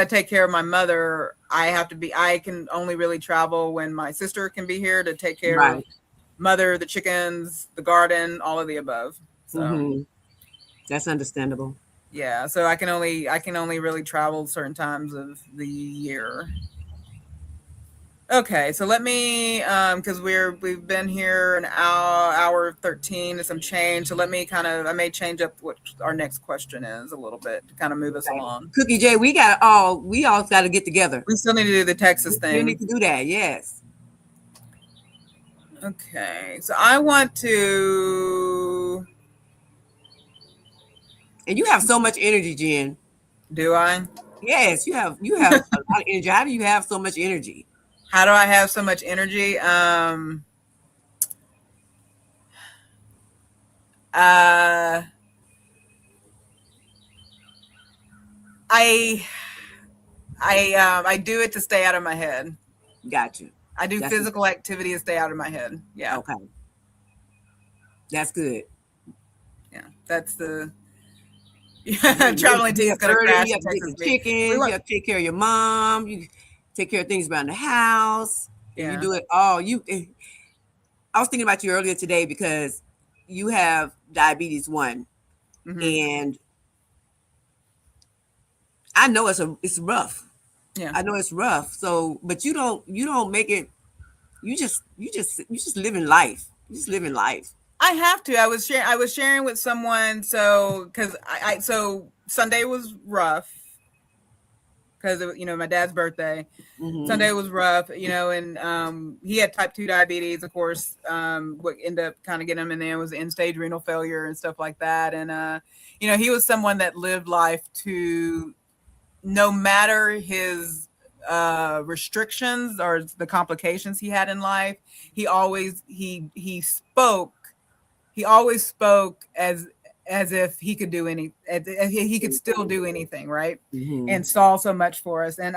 [SPEAKER 1] take care of my mother. I can only really travel when my sister can be here to take care of mother, the chickens, the garden, all of the above. So.
[SPEAKER 2] That's understandable.
[SPEAKER 1] Yeah, so I can only really travel certain times of the year. Okay, so let me because we've been here an hour 13 and some change. So I may change up what our next question is a little bit to kind of move us along.
[SPEAKER 2] Cookie J, we all got to get together.
[SPEAKER 1] We still need to do the Texas thing.
[SPEAKER 2] We need to do that, yes.
[SPEAKER 1] Okay, so I want to.
[SPEAKER 2] And you have so much energy, Jen.
[SPEAKER 1] Do I?
[SPEAKER 2] Yes, you have a lot of energy. How do you have so much energy?
[SPEAKER 1] How do I have so much energy? I do it to stay out of my head.
[SPEAKER 2] Got you.
[SPEAKER 1] I do physical activity to stay out of my head. Yeah.
[SPEAKER 2] Okay. That's good.
[SPEAKER 1] Yeah, that's the. Traveling team is going to crash.
[SPEAKER 2] You have to get chicken. You have to take care of your mom. You take care of things around the house. Yeah. You do it all. I was thinking about you earlier today because you have diabetes 1, and I know it's rough.
[SPEAKER 1] Yeah.
[SPEAKER 2] I know it's rough. So, but you don't make it. You just living life. You just living life.
[SPEAKER 1] I have to. I was sharing with someone. So because so Sunday was rough because my dad's birthday.
[SPEAKER 2] Mm-hmm.
[SPEAKER 1] Sunday was rough, and he had type 2 diabetes, of course. What ended up kind of getting him in there was end stage renal failure and stuff like that. And he was someone that lived life to, no matter his restrictions or the complications he had in life, he always spoke as if he could do he could still do anything, right?
[SPEAKER 2] Mm-hmm.
[SPEAKER 1] And saw so much for us. And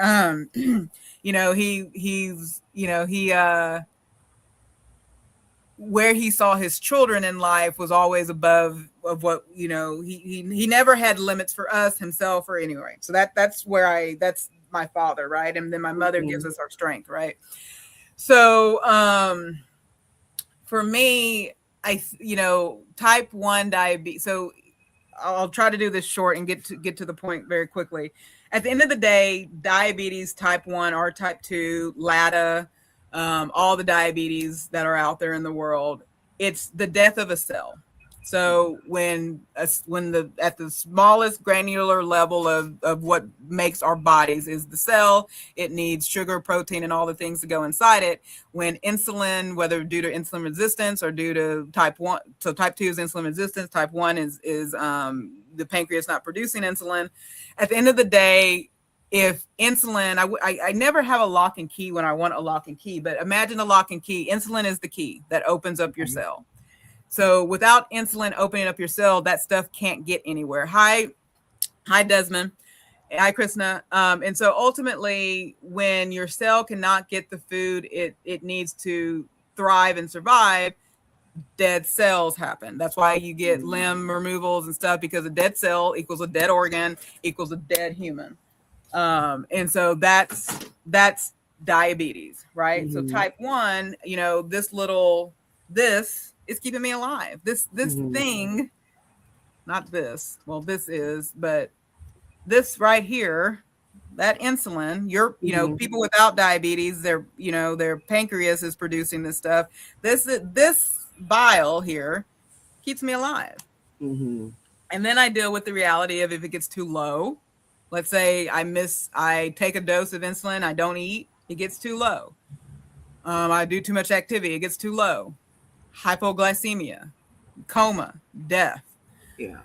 [SPEAKER 1] where he saw his children in life was always above of what he never had limits for us, himself, or anyway. So that's my father, right? And then my mother gives us our strength, right? So for me, type 1 diabetes. So I'll try to do this short and get to the point very quickly. At the end of the day, diabetes type 1 or type 2, LADA, all the diabetes that are out there in the world, it's the death of a cell. So at the smallest granular level of what makes our bodies is the cell, it needs sugar, protein, and all the things to go inside it. When insulin, whether due to insulin resistance or due to type 1, so type 2 is insulin resistance, type 1 is the pancreas not producing insulin. At the end of the day, if insulin, I never have a lock and key when I want a lock and key, but imagine a lock and key. Insulin is the key that opens up your cell. So without insulin opening up your cell, that stuff can't get anywhere. Hi, Desmond. Hi, Krishna. And so ultimately, when your cell cannot get the food it needs to thrive and survive, dead cells happen. That's why you get limb removals and stuff, because a dead cell equals a dead organ equals a dead human. And so that's diabetes, right? So type 1, this is keeping me alive. This thing, not this. Well, this is, but this right here, that insulin, people without diabetes, their pancreas is producing this stuff. This vial here keeps me alive. And then I deal with the reality of if it gets too low. Let's say I take a dose of insulin, I don't eat, it gets too low. I do too much activity, it gets too low. Hypoglycemia, coma, death.
[SPEAKER 2] Yeah.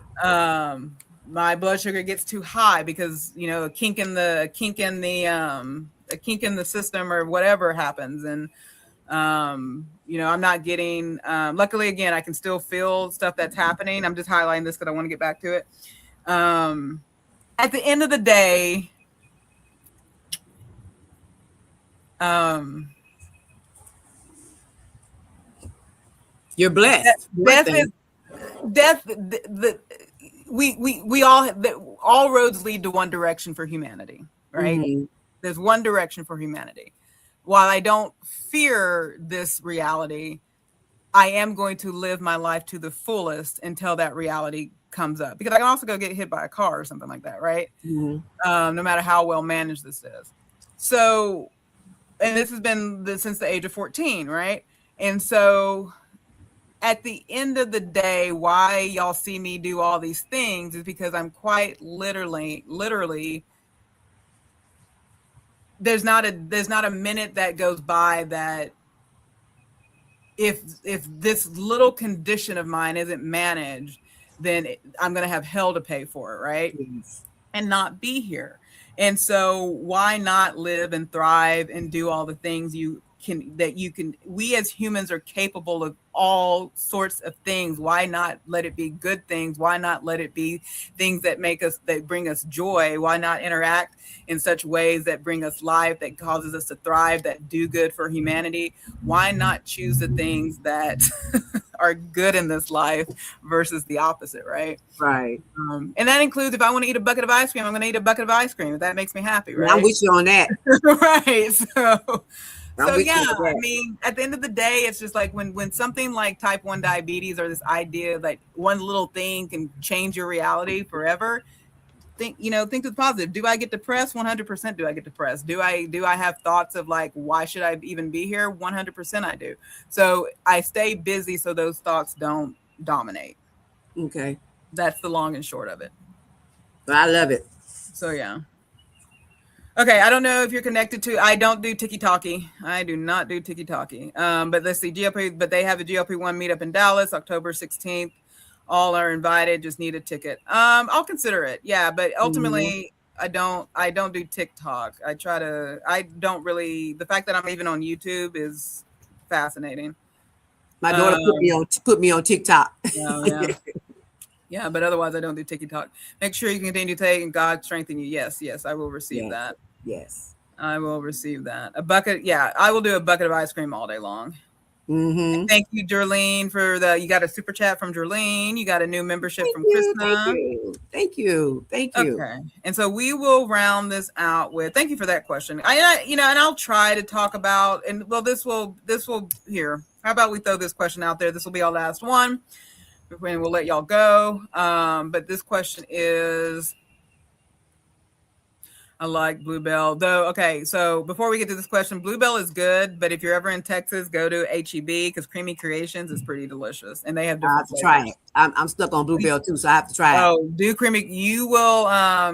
[SPEAKER 1] My blood sugar gets too high because a kink in the system or whatever happens, and I'm not getting. Luckily, again, I can still feel stuff that's happening. I'm just highlighting this because I want to get back to it. At the end of the day,
[SPEAKER 2] you're blessed.
[SPEAKER 1] We all roads lead to one direction for humanity, right? There's one direction for humanity. While I don't fear this reality, I am going to live my life to the fullest until that reality comes up, because I can also go get hit by a car or something like that, right? No matter how well managed this is. So, and this has been since the age of 14, right? And so at the end of the day, why y'all see me do all these things is because I'm quite literally, there's not a minute that goes by that if this little condition of mine isn't managed, then I'm going to have hell to pay for it, right? And not be here. And so why not live and thrive and do all the things we as humans are capable of all sorts of things. Why not let it be good things? Why not let it be things that bring us joy? Why not interact in such ways that bring us life, that causes us to thrive, that do good for humanity? Why not choose the things that are good in this life versus the opposite, right?
[SPEAKER 2] Right.
[SPEAKER 1] And that includes, if I want to eat a bucket of ice cream, I'm going to eat a bucket of ice cream. If that makes me happy, right?
[SPEAKER 2] I'm with you on that.
[SPEAKER 1] Right. So yeah, I mean, at the end of the day, it's just like when something like type 1 diabetes, or this idea that one little thing can change your reality forever, think to the positive. Do I get depressed? 100% do I get depressed. Do I have thoughts of like, why should I even be here? 100% I do. So I stay busy so those thoughts don't dominate.
[SPEAKER 2] Okay.
[SPEAKER 1] That's the long and short of it.
[SPEAKER 2] But I love it.
[SPEAKER 1] So yeah. Okay, I don't know if you're connected to. I don't do tiki-talkie. I do not do tiki-talkie. But let's see, GLP. But they have a GLP-1 meetup in Dallas, October 16th. All are invited. Just need a ticket. I'll consider it. Yeah, but ultimately, I don't do TikTok. I don't really. The fact that I'm even on YouTube is fascinating.
[SPEAKER 2] My daughter put me on TikTok.
[SPEAKER 1] Oh, yeah. Yeah, but otherwise I don't do TikTok. Make sure you continue to take and God strengthen you. Yes, I will receive that.
[SPEAKER 2] Yes.
[SPEAKER 1] I will receive that. A bucket. Yeah, I will do a bucket of ice cream all day long.
[SPEAKER 2] Mm-hmm.
[SPEAKER 1] Thank you, Jerlene, you got a super chat from Jerlene. You got a new membership from Krishna.
[SPEAKER 2] Thank you.
[SPEAKER 1] Okay. And so we will round this out with, thank you for that question. And I'll try to talk about, and well, this will here. How about we throw this question out there? This will be our last one. And we'll let y'all go. But this question is, I like Bluebell though. Okay, so before we get to this question, Bluebell is good, but if you're ever in Texas, go to HEB because Creamy Creations is pretty delicious, and they have different.
[SPEAKER 2] I have to try it. I'm stuck on Bluebell too, so I have to try it.
[SPEAKER 1] Oh, do Creamy. You will.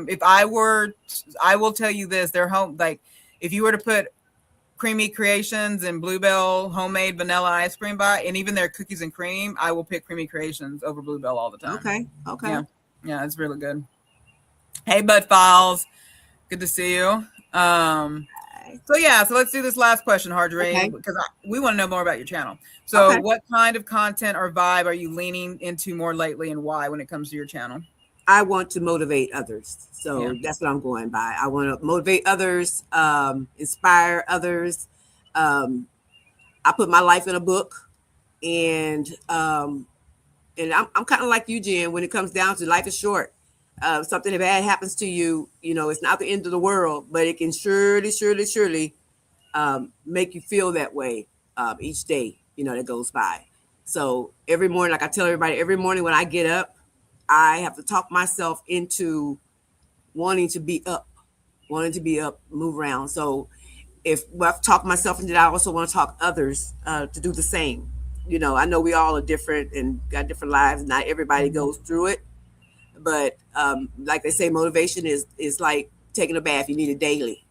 [SPEAKER 1] If I will tell you this: their home, like if you were to put Creamy Creations and Bluebell homemade vanilla ice cream by, and even their cookies and cream, I will pick Creamy Creations over Bluebell all the time.
[SPEAKER 2] Okay.
[SPEAKER 1] Yeah, it's really good. Hey, Bud Files. Good to see you. So let's do this last question, Harjorie, because we want to know more about your channel. So what kind of content or vibe are you leaning into more lately, and why when it comes to your channel?
[SPEAKER 2] I want to motivate others. So that's what I'm going by. I want to motivate others, inspire others. I put my life in a book, and I'm kind of like you, Jen, when it comes down to life is short. Something bad happens to you, it's not the end of the world, but it can surely make you feel that way each day, that goes by. So every morning, like I tell everybody, every morning when I get up, I have to talk myself into wanting to be up, move around. So if I've talked myself into that, I also want to talk others to do the same. I know we all are different and got different lives. Not everybody goes through it. But like they say, motivation is like taking a bath. You need it daily.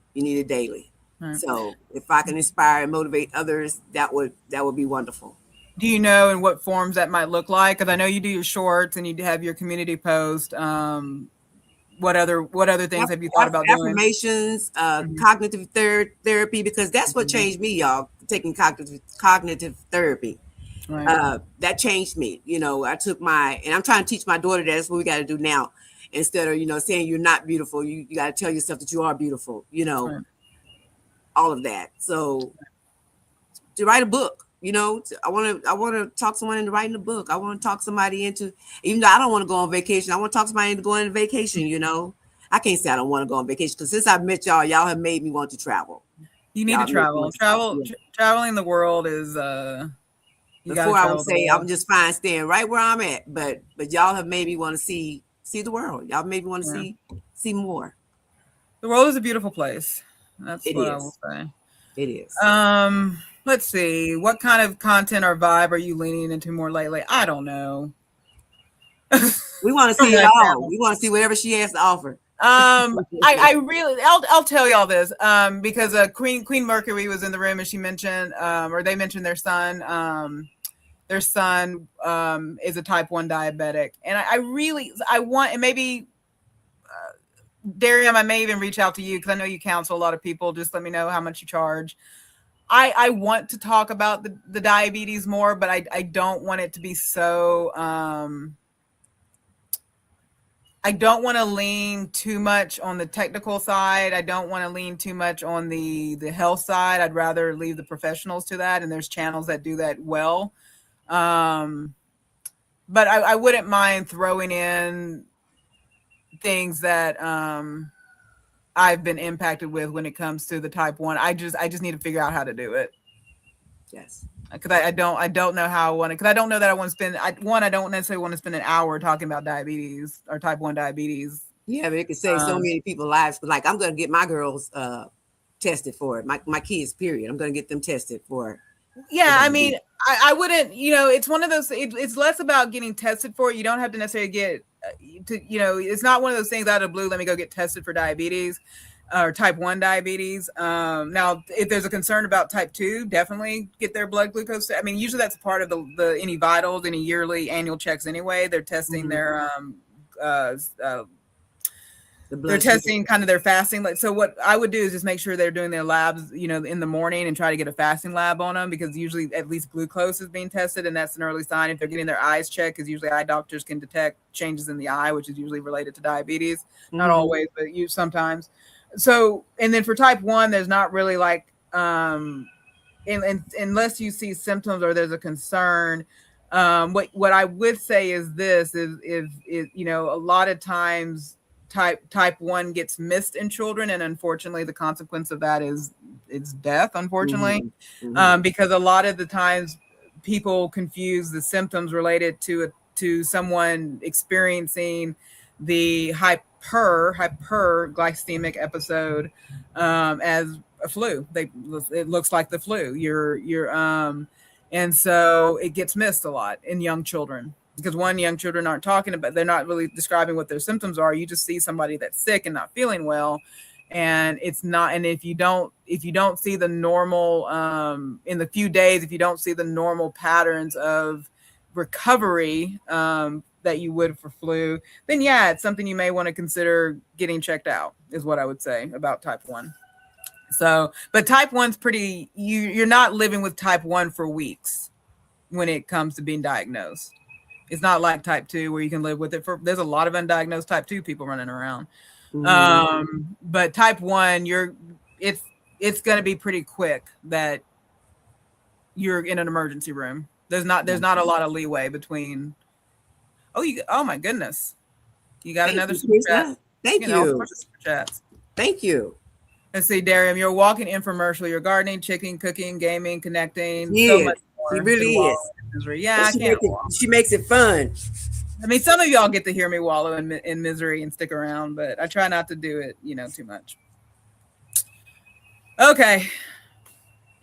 [SPEAKER 2] Right. So if I can inspire and motivate others, that would be wonderful.
[SPEAKER 1] Do you know in what forms that might look like? Because I know you do your shorts and you have your community post. What other things have you thought about doing?
[SPEAKER 2] Affirmations, cognitive therapy, because that's what changed me, y'all. Taking cognitive therapy. Right. That changed me. I took and I'm trying to teach my daughter that's what we got to do now. Instead of, saying you're not beautiful, you got to tell yourself that you are beautiful, right. All of that. So to write a book, I want to talk someone into writing a book. I want to talk somebody into, even though I don't want to go on vacation, I want to talk somebody into going on vacation. I can't say I don't want to go on vacation because since I've met y'all have made me want to travel.
[SPEAKER 1] You need to travel. Traveling the world is,
[SPEAKER 2] before I would say I'm just fine staying right where I'm at, but y'all have made me want to see the world. Y'all made me want to see more.
[SPEAKER 1] The world is a beautiful place. That's what I will say.
[SPEAKER 2] It is.
[SPEAKER 1] Let's see. What kind of content or vibe are you leaning into more lately? I don't know.
[SPEAKER 2] We want to see it all. We want to see whatever she has to offer.
[SPEAKER 1] I really, I'll tell y'all this, because Queen Mercury was in the room and she mentioned, or they mentioned their son. Their son is a type 1 diabetic, and I want, and maybe Darium, I may even reach out to you because I know you counsel a lot of people. Just let me know how much you charge. I want to talk about the diabetes more, but I don't want it to be so. I don't want to lean too much on the technical side. I don't want to lean too much on the health side. I'd rather leave the professionals to that, and there's channels that do that well. But I wouldn't mind throwing in things that I've been impacted with when it comes to the type 1. I just need to figure out how to do it.
[SPEAKER 2] Yes.
[SPEAKER 1] Because I don't know how I want to, because I don't know that I want to spend, I don't necessarily want to spend an hour talking about diabetes or type 1 diabetes
[SPEAKER 2] Yeah, but it could save so many people's lives. But like, I'm gonna get my girls tested for it. My kids, period. I'm gonna get them tested for it.
[SPEAKER 1] Yeah, I mean, I wouldn't, it's one of those, it's less about getting tested for it. You don't have to necessarily get, it's not one of those things out of the blue, let me go get tested for diabetes or type 1 diabetes. Now, if there's a concern about type 2, definitely get their blood glucose. I mean, usually that's part of the any vitals, any yearly annual checks anyway. They're testing their they're testing kind of their fasting. Like, so what I would do is just make sure they're doing their labs, in the morning, and try to get a fasting lab on them, because usually at least glucose is being tested. And that's an early sign. If they're getting their eyes checked, because usually eye doctors can detect changes in the eye, which is usually related to diabetes. Not always, but sometimes. So, and then for type 1, there's not really like, unless you see symptoms or there's a concern. What I would say is this is a lot of times type 1 gets missed in children, and unfortunately the consequence of that is death, unfortunately. Because a lot of the times people confuse the symptoms related to someone experiencing the hyperglycemic episode as a flu. It looks like the flu. And so it gets missed a lot in young children, because young children aren't talking about, they're not really describing what their symptoms are. You just see somebody that's sick and not feeling well, and it's not. And if you don't see the normal in the few days, if you don't see the normal patterns of recovery that you would for flu, then yeah, it's something you may want to consider getting checked out, is what I would say about type 1. So, but type 1's pretty, you're not living with type 1 for weeks when it comes to being diagnosed. It's not like type 2 where you can live with it there's a lot of undiagnosed type 2 people running around. But type 1, it's going to be pretty quick that you're in an emergency room. There's not a lot of leeway between. Oh my goodness. You got another super chat.
[SPEAKER 2] Thank you. Thank you.
[SPEAKER 1] Let's see, Darium, you're a walking infomercial. You're gardening, chicken, cooking, gaming, connecting.
[SPEAKER 2] Yeah, so much more. She really is.
[SPEAKER 1] Yeah,
[SPEAKER 2] she makes it fun.
[SPEAKER 1] I mean, some of y'all get to hear me wallow in misery and stick around, but I try not to do it, too much. Okay.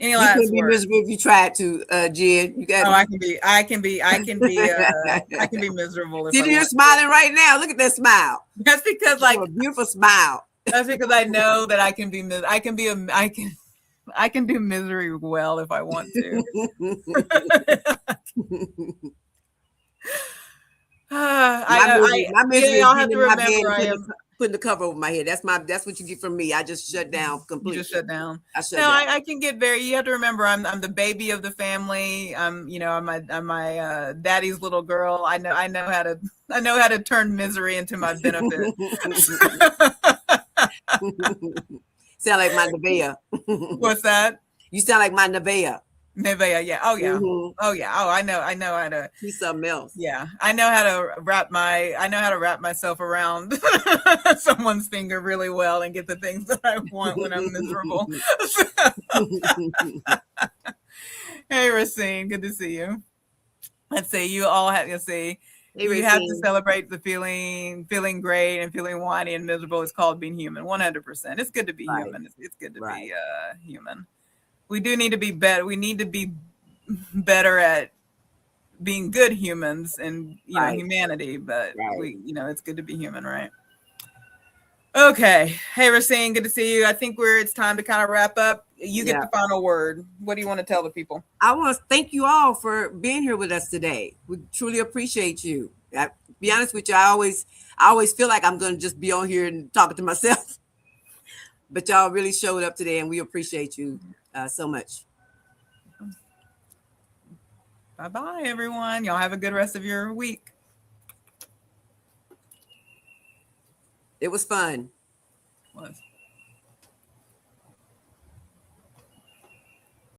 [SPEAKER 1] Any last words? You couldn't be miserable
[SPEAKER 2] if you tried to, Jen. You got.
[SPEAKER 1] Oh, I can be miserable.
[SPEAKER 2] See, you're smiling right now. Look at that smile.
[SPEAKER 1] That's because, like,
[SPEAKER 2] a beautiful smile.
[SPEAKER 1] That's because I know that I can do misery well if I want to.
[SPEAKER 2] My misery y'all have to remember I am putting the cover over my head. That's what you get from me. I just shut down completely.
[SPEAKER 1] You just shut down. I can get you have to remember I'm the baby of the family. I'm my daddy's little girl. I know how to turn misery into my benefit.
[SPEAKER 2] Sound like my Nevaeh.
[SPEAKER 1] What's that?
[SPEAKER 2] You sound like my Nevaeh.
[SPEAKER 1] Nevaeh, yeah. Oh yeah. Oh yeah. Oh, I know how to.
[SPEAKER 2] He's something else.
[SPEAKER 1] Yeah, I know how to wrap myself around someone's finger really well and get the things that I want when I'm miserable. Hey, Racine, good to see you. Let's see. You all have. Let's see. You have to celebrate the feeling great and feeling whiny and miserable. It's called being human. 100%. It's good to be human. It's good to be human. We do need to be better. We need to be better at being good humans and humanity. But it's good to be human, right? Okay. Hey, Racine, good to see you. I think it's time to kind of wrap up. You get the final word. What do you want to tell the people?
[SPEAKER 2] I want to thank you all for being here with us today. We truly appreciate you. To be honest with you, I always feel like I'm going to just be on here and talking to myself. But y'all really showed up today, and we appreciate you so much.
[SPEAKER 1] Bye-bye, everyone. Y'all have a good rest of your week.
[SPEAKER 2] It was fun.
[SPEAKER 1] It was.